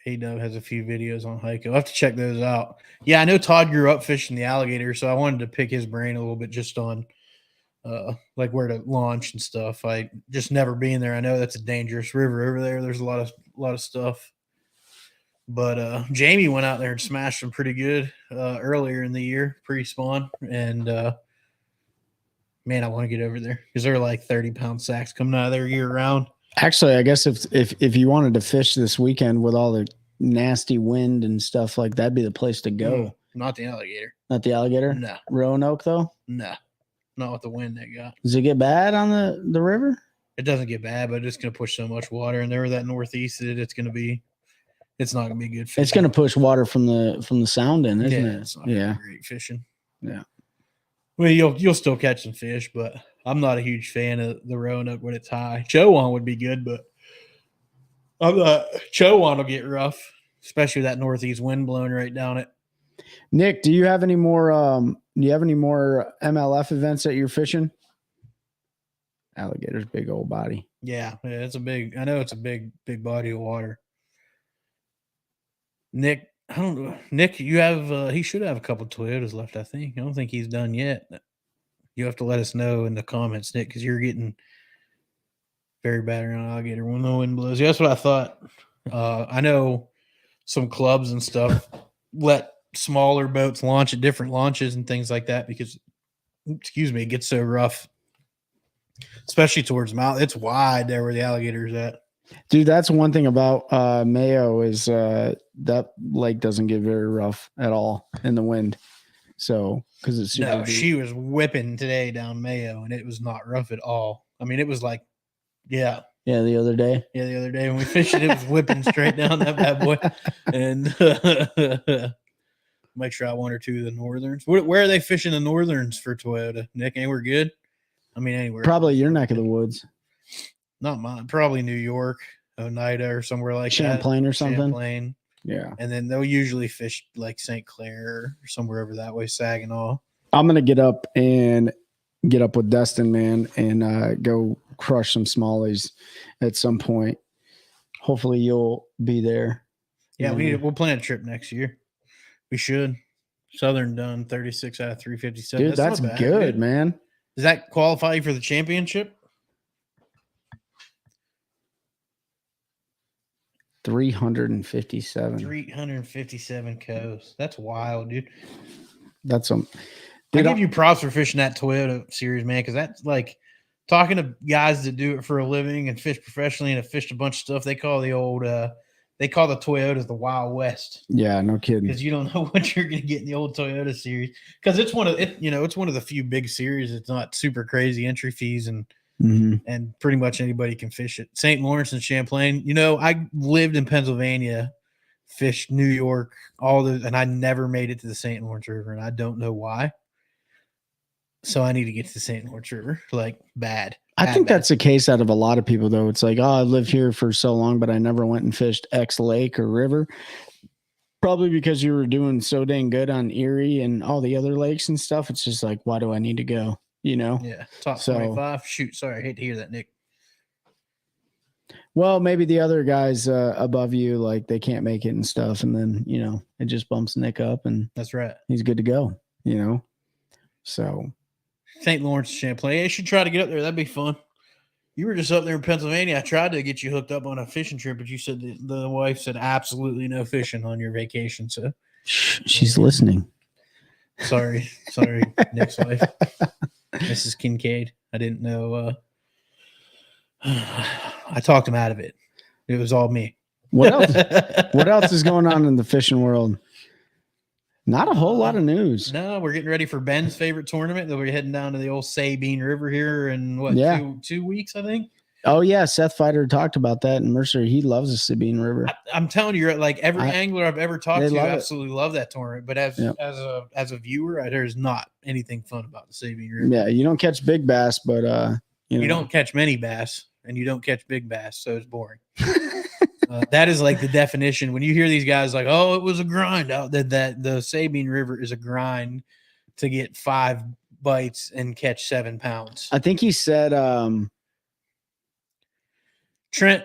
A-Dub has a few videos on Heiko. I'll have to check those out. Yeah, I know Todd grew up fishing the alligator, so I wanted to pick his brain a little bit just on like where to launch and stuff. I just never being there. I know that's a dangerous river over there. There's a lot of stuff. But Jamie went out there and smashed them pretty good earlier in the year, pre-spawn. And man, I want to get over there because they're like 30-pound sacks coming out of there year round. Actually, I guess if you wanted to fish this weekend with all the nasty wind and stuff, like that'd be the place to go. Not the alligator. Not the alligator? No. Roanoke, though? No. Not with the wind they got. Does it get bad on the river? It doesn't get bad, but it's going to push so much water. And there, that northeast, it's not going to be good fishing. It's going to push water from the sound in, isn't it? It's not gonna be great fishing. Yeah. Well, you'll still catch some fish, but I'm not a huge fan of the Roanoke when it's high. Chowan would be good, but Chowan will get rough, especially with that northeast wind blowing right down it. Nick, do you have any more MLF events that you're fishing? Alligator's big old body. Yeah, it's I know it's a big body of water. Nick, I don't know. Nick, you have he should have a couple Toyotas left, I think. I don't think he's done yet. You have to let us know in the comments, Nick, because you're getting very bad around alligator when the wind blows. Yeah, that's what I thought. I know some clubs and stuff let smaller boats launch at different launches and things like that because, it gets so rough, especially towards the mouth. It's wide there where the alligator's at. Dude, that's one thing about Mayo is that lake doesn't get very rough at all in the wind. So, because it's super deep. She was whipping today down Mayo, and it was not rough at all. I mean, it was like, the other day. Yeah, the other day when we fished it was whipping straight down that bad boy. And make sure I one or two of the northerns. Where are they fishing the northerns for Toyota? Nick, anywhere good? I mean, anywhere. Probably your neck of the woods. Not mine. Probably New York, Oneida, or somewhere like Champlain that. or something. Champlain. Yeah. And then they'll usually fish like St. Clair or somewhere over that way, Saginaw. I'm going to get up with Destin, man, and go crush some smallies at some point. Hopefully you'll be there. Yeah, we'll plan a trip next year. We should. Southern done 36 out of 357. Dude, that's good, man. Does that qualify you for the championship? 357. 357 coasts. That's wild, dude. That's some. I give you props for fishing that Toyota series, man, because that's like talking to guys that do it for a living and fish professionally and have fished a bunch of stuff. They call the Toyotas the Wild West. Yeah, no kidding. Because you don't know what you're going to get in the old Toyota series. Because it's one of the few big series. It's not super crazy entry fees and pretty much anybody can fish it. St. Lawrence and Champlain. I lived in Pennsylvania, fished New York, and I never made it to the St. Lawrence River, and I don't know why. So I need to get to the St. Lawrence River, like bad. I think that's the case out of a lot of people, though. It's like, I lived here for so long, but I never went and fished X lake or river. Probably because you were doing so dang good on Erie and all the other lakes and stuff. It's just like, why do I need to go? Yeah. Top 25. Shoot. Sorry. I hate to hear that, Nick. Well, maybe the other guys above you, like they can't make it and stuff. And then, it just bumps Nick up and that's right. He's good to go, So St. Lawrence, Champlain. You should try to get up there. That'd be fun. You were just up there in Pennsylvania. I tried to get you hooked up on a fishing trip, but you said the wife said absolutely no fishing on your vacation. So she's listening. Sorry, Nick's wife, Mrs. Kincaid. I didn't know. I talked him out of it. It was all me. What else? What else is going on in the fishing world? Not a whole lot of news. No, we're getting ready for Ben's favorite tournament. That we're heading down to the old Sabine River here in two weeks, I think. Oh yeah, Seth Fighter talked about that, and Mercer, he loves the Sabine River. I'm telling you, like every angler I've ever talked to absolutely love that tournament. But as a viewer, there's not anything fun about the Sabine River. Yeah, you don't catch big bass, but you don't catch many bass, and you don't catch big bass, so it's boring. That is like the definition. When you hear these guys like, "Oh, it was a grind out," that the Sabine River is a grind to get 5 bites and catch 7 pounds. I think he said, Trent,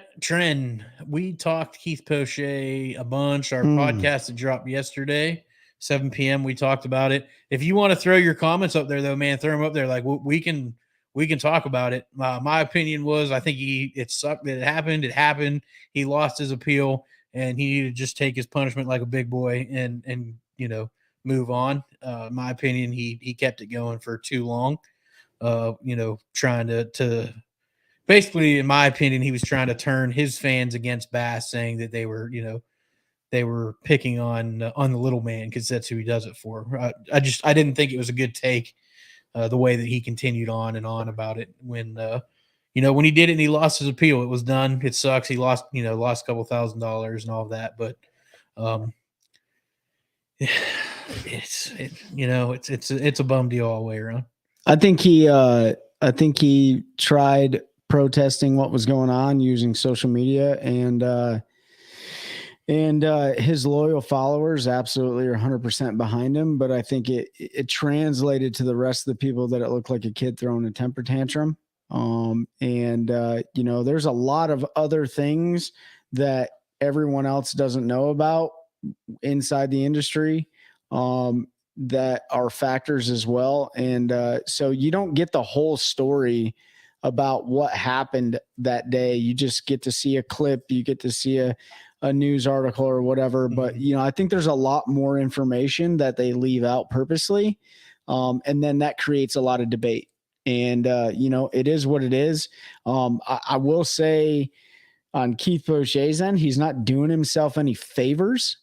we talked Keith Poche a bunch. Our podcast that dropped yesterday, 7 p.m. We talked about it. If you want to throw your comments up there, though, man, throw them up there. Like we can talk about it. My opinion was, I think it sucked that it happened. It happened. He lost his appeal, and he needed to just take his punishment like a big boy and move on. My opinion, he kept it going for too long. Trying to basically, in my opinion, he was trying to turn his fans against Bass, saying that they were picking on the little man because that's who he does it for. I didn't think it was a good take, the way that he continued on and on about it when he did it and he lost his appeal. It was done. It sucks. He lost a couple $1,000s and all of that, but it's a bum deal all the way around. I think he tried protesting what was going on using social media, and his loyal followers absolutely are 100% behind him. But I think it translated to the rest of the people that it looked like a kid throwing a temper tantrum. There's a lot of other things that everyone else doesn't know about inside the industry that are factors as well. And so you don't get the whole story about what happened that day. You just get to see a clip, you get to see a news article or whatever. But, I think there's a lot more information that they leave out purposely. And then that creates a lot of debate. And, it is what it is. I will say on Keith Poche's end, he's not doing himself any favors.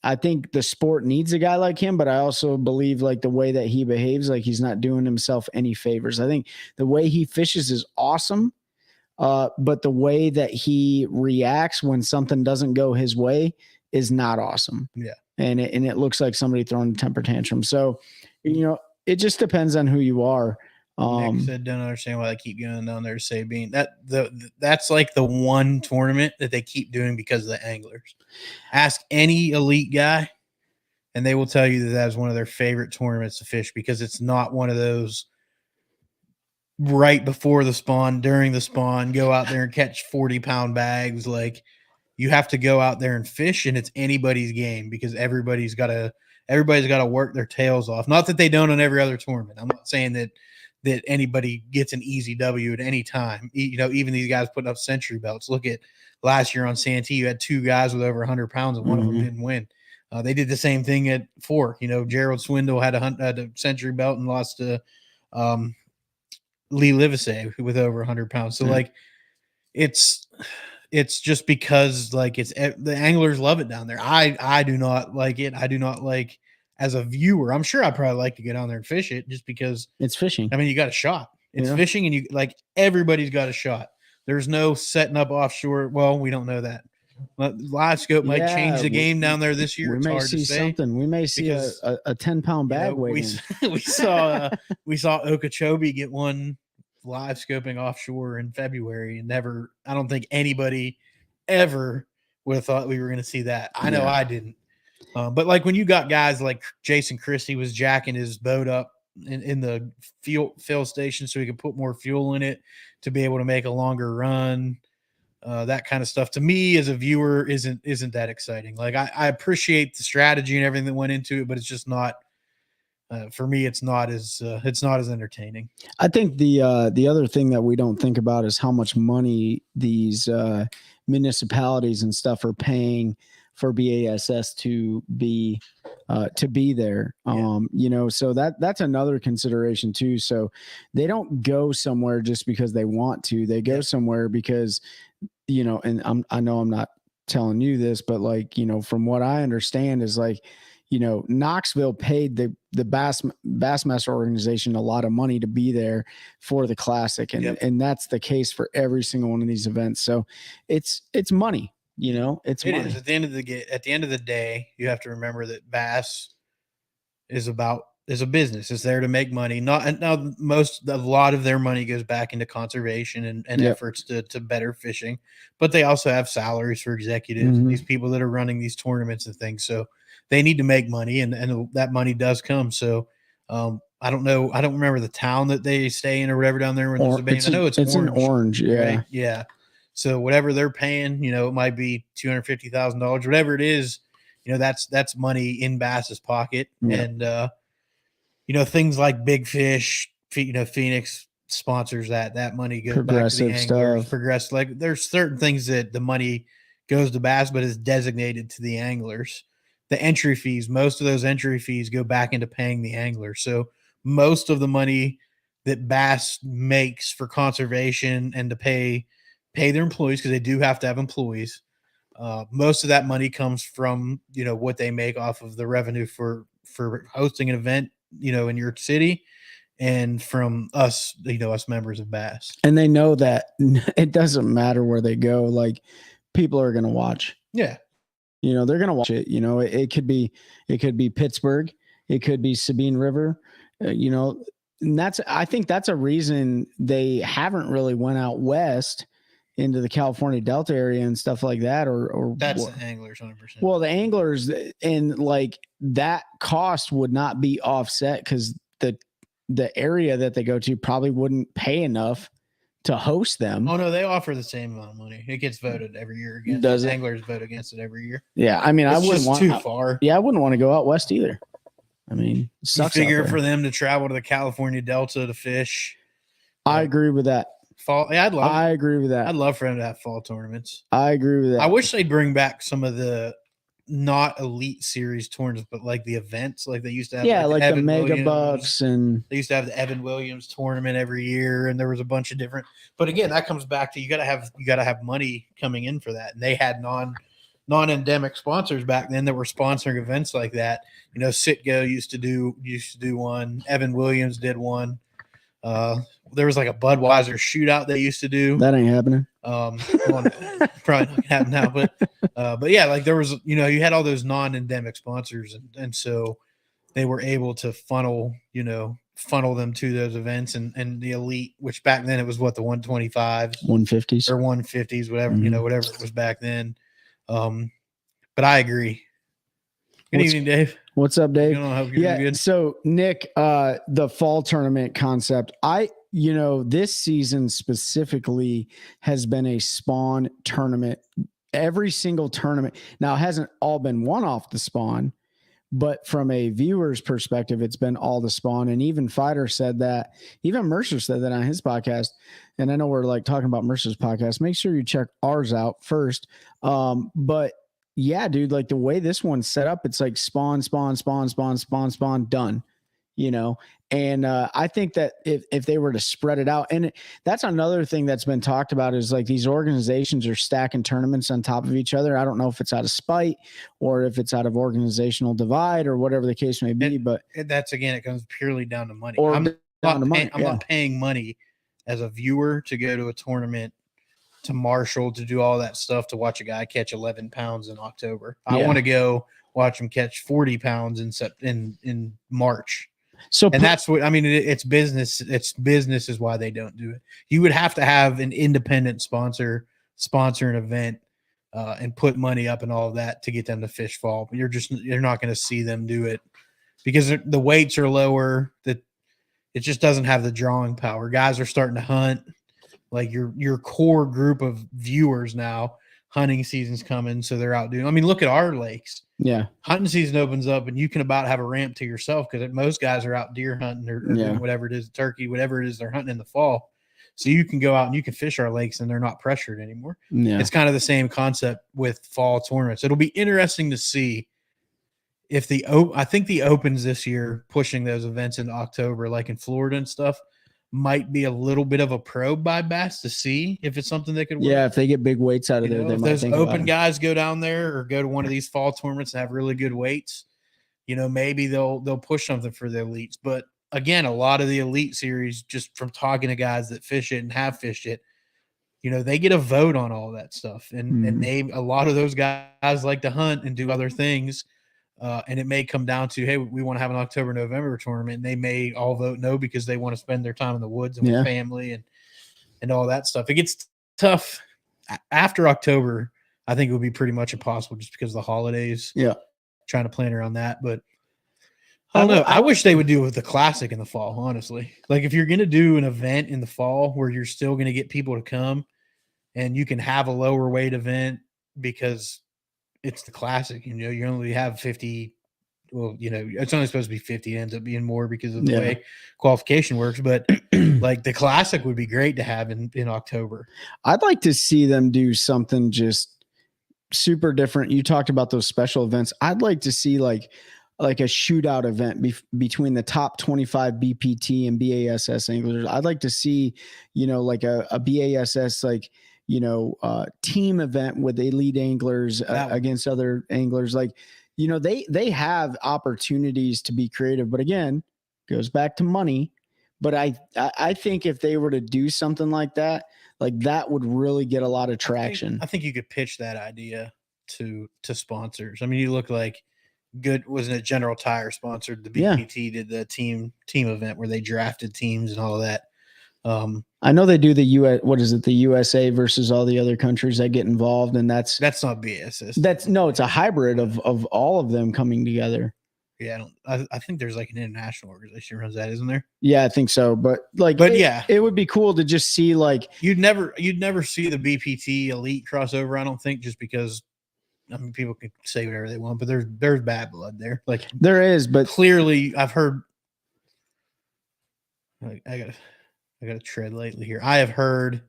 I think the sport needs a guy like him, but I also believe like the way that he behaves, like he's not doing himself any favors. I think the way he fishes is awesome. But the way that he reacts when something doesn't go his way is not awesome. Yeah. And it looks like somebody throwing a temper tantrum. So, it just depends on who you are. Nick said, don't understand why they keep going down there to Sabine. That's like the one tournament that they keep doing because of the anglers. Ask any elite guy, and they will tell you that is one of their favorite tournaments to fish because it's not one of those right before the spawn, during the spawn, go out there and catch 40-pound bags. Like, you have to go out there and fish, and it's anybody's game because everybody's got to work their tails off. Not that they don't on every other tournament. I'm not saying that anybody gets an easy W at any time. Even these guys putting up century belts. Look at last year on Santee, you had 2 guys with over 100 pounds, and one of them didn't win. They did the same thing at Fork. Gerald Swindle had a century belt and lost to Lee Livesey with over 100 pounds. So it's just because the anglers love it down there. I do not like it. I do not like, as a viewer, I'm sure I'd probably like to get on there and fish it just because it's fishing. I mean, you got a shot. It's fishing, and everybody's got a shot. There's no setting up offshore. Well, we don't know that. Live scope might change the game down there this year. It's hard to say. Something. We may see a 10-pound bag weight. We saw Okeechobee get one live scoping offshore in February, and I don't think anybody ever would have thought we were going to see that. I know I didn't. But when you got guys like Jason Christie was jacking his boat up in the fill station so he could put more fuel in it to be able to make a longer run, that kind of stuff, to me as a viewer isn't that exciting. I appreciate the strategy and everything that went into it, but it's just not for me. It's not as entertaining. I think the other thing that we don't think about is how much money these municipalities and stuff are paying for BASS to be there. So that's another consideration too. So they don't go somewhere just because they want to. They go somewhere because, and I know I'm not telling you this, but from what I understand is Knoxville paid the Bassmaster organization a lot of money to be there for the Classic. And that's the case for every single one of these events. So it's money. It's money. Is at the end of the day, you have to remember that bass is a business. It's there to make money. A lot of their money goes back into conservation and efforts to better fishing, but they also have salaries for executives and these people that are running these tournaments and things. So they need to make money, and that money does come. So I don't know. I don't remember the town that they stay in or whatever down there when there's a band. I know it's in Orange. Yeah. right? Yeah. So whatever they're paying, it might be $250,000, whatever it is, that's money in Bass's pocket. Yeah. And, things like Big Fish, Phoenix sponsors that money goes back to the Progressive anglers. stuff. Progressive, like there's certain things that the money goes to Bass, but is designated to the anglers. The entry fees, most of those entry fees go back into paying the anglers. So most of the money that Bass makes for conservation and to pay their employees, because they do have to have employees. Most of that money comes from, what they make off of the revenue for hosting an event, in your city, and from us, us members of Bass. And they know that it doesn't matter where they go. Like, people are going to watch. Yeah. They're going to watch it. It could be Pittsburgh. It could be Sabine River, and I think that's a reason they haven't really went out west into the California Delta area and stuff like that, or that's the anglers 100%. Well, the anglers, and like that cost would not be offset because the area that they go to probably wouldn't pay enough to host them. Oh no, they offer the same amount of money. It gets voted every year against. Does it? Anglers vote against it every year. Yeah, I mean, It's I wouldn't just want too far. Yeah, I wouldn't want to go out west either. I mean, it You sucks. figure for them to travel to the California Delta to fish. I agree with that. Fall. Yeah, I agree with that. I'd love for them to have fall tournaments. I agree with that. I wish they'd bring back some of the not elite series tournaments, but like the events, like they used to have. Yeah, like the Evan Mega Williams. Bucks, and They used to have the Evan Williams tournament every year, and there was a bunch of different. But again, that comes back to you got to have money coming in for that, and they had non-endemic sponsors back then that were sponsoring events like that. Citgo used to do one. Evan Williams did one. There was like a Budweiser shootout they used to do. that ain't happening. Probably not gonna happen now, but yeah, like there was, you had all those non-endemic sponsors, and so they were able to funnel them to those events, and the elite, which back then it was what, the 125s, 150s. or 150s, whatever, Mhm. whatever it was back then. But I agree. Good evening, Dave. What's up, Dave? I hope you're doing good. So Nick, the fall tournament concept, this season specifically has been a spawn tournament. Every single tournament. Now, it hasn't all been one off the spawn, but from a viewer's perspective, it's been all the spawn. And even Mercer said that on his podcast. And I know we're like talking about Mercer's podcast. Make sure you check ours out first. But yeah, dude, like the way this one's set up, it's like spawn, done, and I think that if they were to spread it out, and that's another thing that's been talked about, is like these organizations are stacking tournaments on top of each other. I don't know if it's out of spite or if it's out of organizational divide or whatever the case may be, but that's, again, it comes purely down to money. Or I'm money, not paying money as a viewer to go to a tournament, to Marshall, to do all that stuff, to watch a guy catch 11 pounds in October. I Yeah. want to go watch him catch 40 pounds in March. So, And that's what, I mean, it's business. It's business is why they don't do it. You would have to have an independent sponsor an event and put money up and all of that to get them to fish fall. But you're not going to see them do it because the weights are lower. That it just doesn't have the drawing power. Guys are starting to hunt. Like your core group of viewers now, hunting season's coming, so they're out doing. I mean, look at our lakes. yeah, Hunting season opens up, and you can about have a ramp to yourself because most guys are out deer hunting or doing whatever it is, turkey, whatever it is they're hunting in the fall. So you can go out and you can fish our lakes, and they're not pressured anymore. yeah. It's kind of the same concept with fall tournaments. It'll be interesting to see if I think the Opens this year, pushing those events into October, like in Florida and stuff, might be a little bit of a probe by Bass to see if it's something they could work. Yeah, if they get big weights out of there, they If might those think about open it. guys go down there or go to one of these fall tournaments and have really good weights, maybe they'll push something for the elites. But again, a lot of the elite series, just from talking to guys that fish it and have fished it, they get a vote on all that stuff. And a lot of those guys like to hunt and do other things. And it may come down to, hey, we want to have an October, November tournament. And they may all vote no because they want to spend their time in the woods and with family and all that stuff. It gets tough after October. I think it would be pretty much impossible just because of the holidays. Yeah. Trying to plan around that. But I don't know. I wish they would do it with the classic in the fall, honestly. Like if you're going to do an event in the fall where you're still going to get people to come and you can have a lower weight event because it's the classic, you only have 50. Well, it's only supposed to be 50. It ends up being more because of the way qualification works. But like the classic would be great to have in October. I'd like to see them do something just super different. You talked about those special events. I'd like to see like a shootout event between the top 25 BPT and BASS anglers. I'd like to see, like a BASS, team event with elite anglers against other anglers. Like, they have opportunities to be creative, but again, goes back to money. But I think if they were to do something like that would really get a lot of traction. I think you could pitch that idea to sponsors. I mean, you look like wasn't it General Tire sponsored the BPT, did the team event where they drafted teams and all of that. I know they do the the USA versus all the other countries that get involved, and that's not BASS. It's a hybrid of all of them coming together. Yeah, I think there's like an international organization runs that, isn't there? Yeah, I think so. But it would be cool to just see like you'd never see the BPT elite crossover. I don't think, just because people can say whatever they want, but there's bad blood there. Like there is, but clearly I've heard. I got to tread lightly here. I don't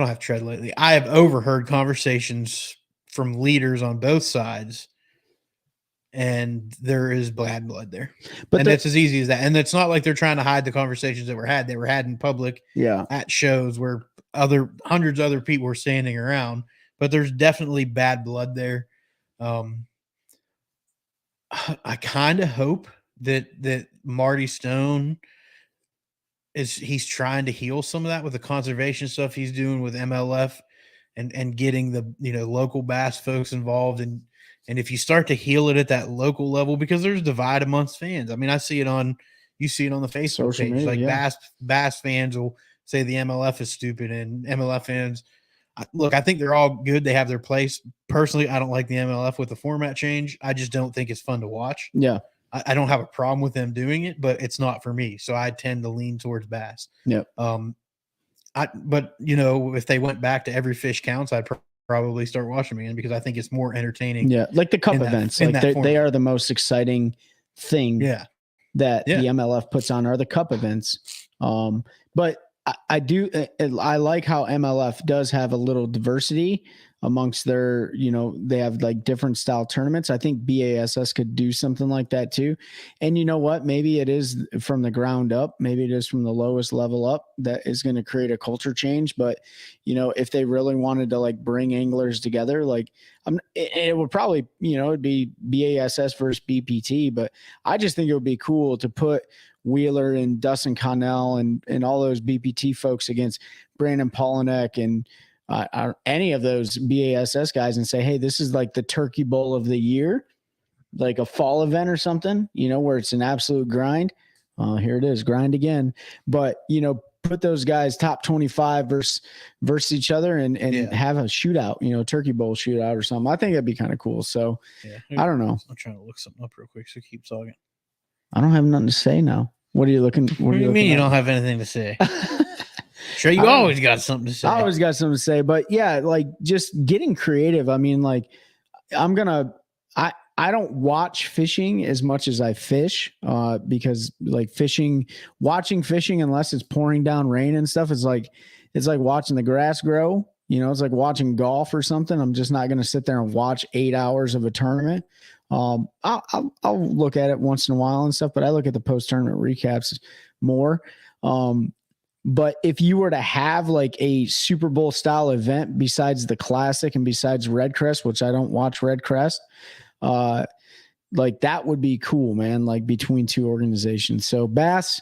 have tread lightly. I have overheard conversations from leaders on both sides, and there is bad blood there. But that's as easy as that. And it's not like they're trying to hide the conversations that were had. They were had in public at shows where hundreds of other people were standing around, but there's definitely bad blood there. I kind of hope that Marty Stone he's trying to heal some of that with the conservation stuff he's doing with MLF and getting the local bass folks involved, and if you start to heal it at that local level, because there's divide amongst fans. I mean, you see it on the Facebook social page, media, like bass fans will say the MLF is stupid, and MLF fans, look, I think they're all good. They have their place. Personally, I don't like the MLF with the format change. I just don't think it's fun to watch. Yeah. I don't have a problem with them doing it, but it's not for me. So I tend to lean towards bass. Yeah. But if they went back to every fish counts, I'd probably start watching again, because I think it's more entertaining. Yeah. Like the cup events, they are the most exciting thing that the MLF puts on, are the cup events. But I like how MLF does have a little diversity amongst their, they have like different style tournaments. I think BASS could do something like that too. And you know what? Maybe it is from the ground up. Maybe it is from the lowest level up that is going to create a culture change. But, if they really wanted to like bring anglers together, like it would probably, it'd be BASS versus BPT. But I just think it would be cool to put Wheeler and Dustin Connell and all those BPT folks against Brandon Polinek and any of those BASS guys, and say, hey, this is like the Turkey Bowl of the year, like a fall event or something, where it's an absolute grind. Here it is, grind again. But, put those guys top 25 versus each other and have a shootout, Turkey Bowl shootout or something. I think that'd be kind of cool. So I don't know. I'm trying to look something up real quick, so keep talking. I don't have nothing to say now. What are you looking? What do you mean you don't have anything to say? Sure, you always got something to say. I always got something to say, but yeah, like just getting creative. I mean, like I don't watch fishing as much as I fish, because like watching fishing, unless it's pouring down rain and stuff, it's like watching the grass grow. It's like watching golf or something. I'm just not going to sit there and watch 8 hours of a tournament. I'll look at it once in a while and stuff, but I look at the post-tournament recaps more. But if you were to have like a Super Bowl style event besides the Classic and besides Red Crest, which I don't watch Red Crest, like that would be cool, man. Like between two organizations. So bass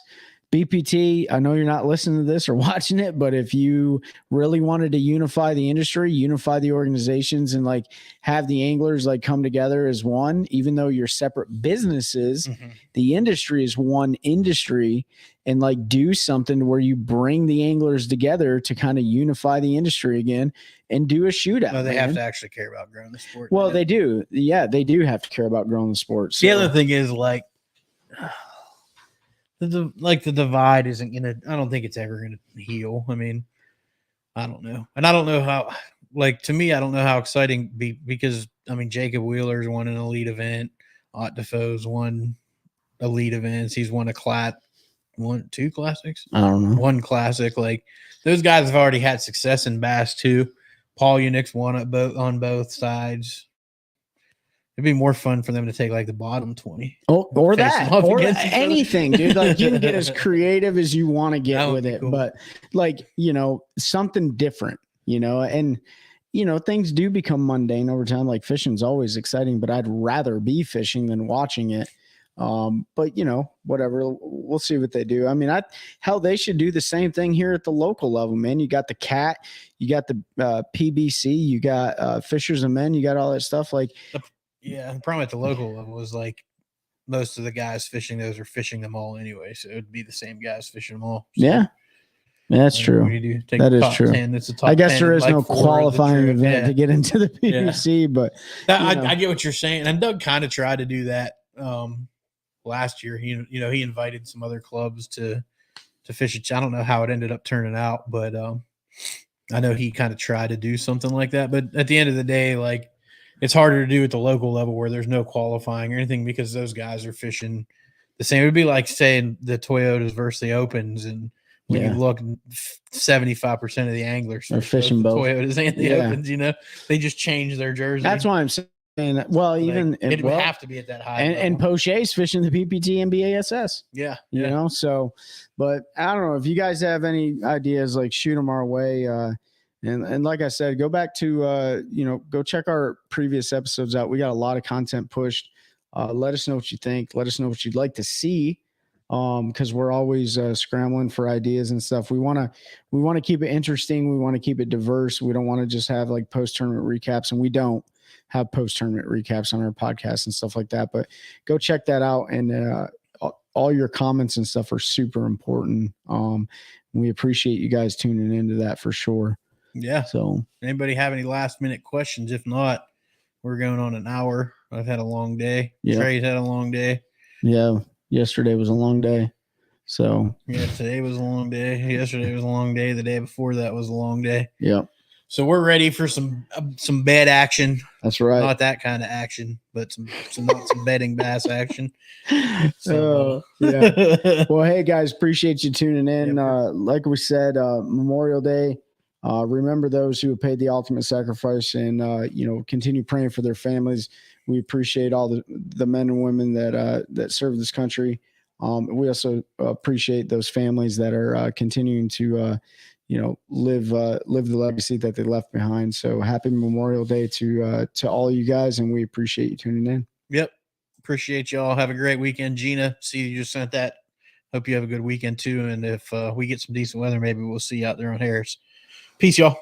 BPT, I know you're not listening to this or watching it, but if you really wanted to unify the industry, unify the organizations, and like have the anglers like come together as one, even though you're separate businesses, the industry is one industry, and like do something where you bring the anglers together to kind of unify the industry again and do a shootout. No, they man. have to actually care about growing the sport. Well, man. they do. Yeah, they do have to care about growing the sport. The So. other thing is like the divide isn't gonna. I don't think it's ever gonna heal. I mean, I don't know, and I don't know how. Like to me, I don't know how exciting because I mean Jacob Wheeler's won an elite event. Ott Defoe's won elite events. He's won two classics. I don't know. One classic. Like those guys have already had success in bass too. Paul Unick's won on both sides. It'd be more fun for them to take like the bottom 20. Or Face that, them up or against each other. anything, dude. Like you can get as creative as you want to That get would with be it, cool. but like something different, and things do become mundane over time. Like fishing's always exciting, but I'd rather be fishing than watching it. But whatever, we'll see what they do. I mean, they should do the same thing here at the local level, man. You got the CAT, you got the PBC, you got Fishers and Men, you got all that stuff. Like, Yeah, the problem at the local level is like most of the guys fishing those are fishing them all anyway, so it'd be the same guys fishing them all. So, yeah, that's what true. do you do? Take That the is top true. 10, it's a top I guess 10, there is like no 4 of the qualifying trip. event Yeah. to get into the PBC, but I get what you're saying, and Doug kind of tried to do that last year. He invited some other clubs to fish it. I don't know how it ended up turning out, but I know he kind of tried to do something like that. But at the end of the day, like it's harder to do at the local level where there's no qualifying or anything because those guys are fishing the same. It would be like saying the Toyotas versus the Opens, and when you look, 75% of the anglers Are fish fishing the both. Toyotas and the Yeah. Opens. They just change their jersey. that's why I'm saying that. Well, Like, even it would have to be at that high. and level. Poche's fishing the PPT and BASS. Yeah, You know, so, but I don't know if you guys have any ideas, like shoot them our way. And like I said, go back to, go check our previous episodes out. We got a lot of content pushed. Let us know what you think. Let us know what you'd like to see. Cause we're always scrambling for ideas and stuff. We want to keep it interesting. We want to keep it diverse. We don't want to just have like post-tournament recaps, and we don't have post-tournament recaps on our podcast and stuff like that, but go check that out. And, all your comments and stuff are super important. We appreciate you guys tuning into that for sure. Yeah. So Anybody have any last minute questions? If not, we're going on an hour. I've had a long day. Yeah. Trey's had a long day. yeah, yesterday was a long day. So Yeah, today was a long day. Yesterday was a long day. The day before that was a long day. yeah, So we're ready for some bed action. that's right. Not that kind of action, but some betting bass action. So, Yeah. Well, hey guys, appreciate you tuning in. Yep. Like we said, Memorial Day. Remember those who have paid the ultimate sacrifice, and continue praying for their families. We appreciate all the men and women that serve this country. We also appreciate those families that are continuing to live the legacy that they left behind. So happy Memorial Day to all you guys, and we appreciate you tuning in. Yep. Appreciate y'all. Have a great weekend. Gina, see you just sent that. Hope you have a good weekend too. And if we get some decent weather, maybe we'll see you out there on Harris. Peace, y'all.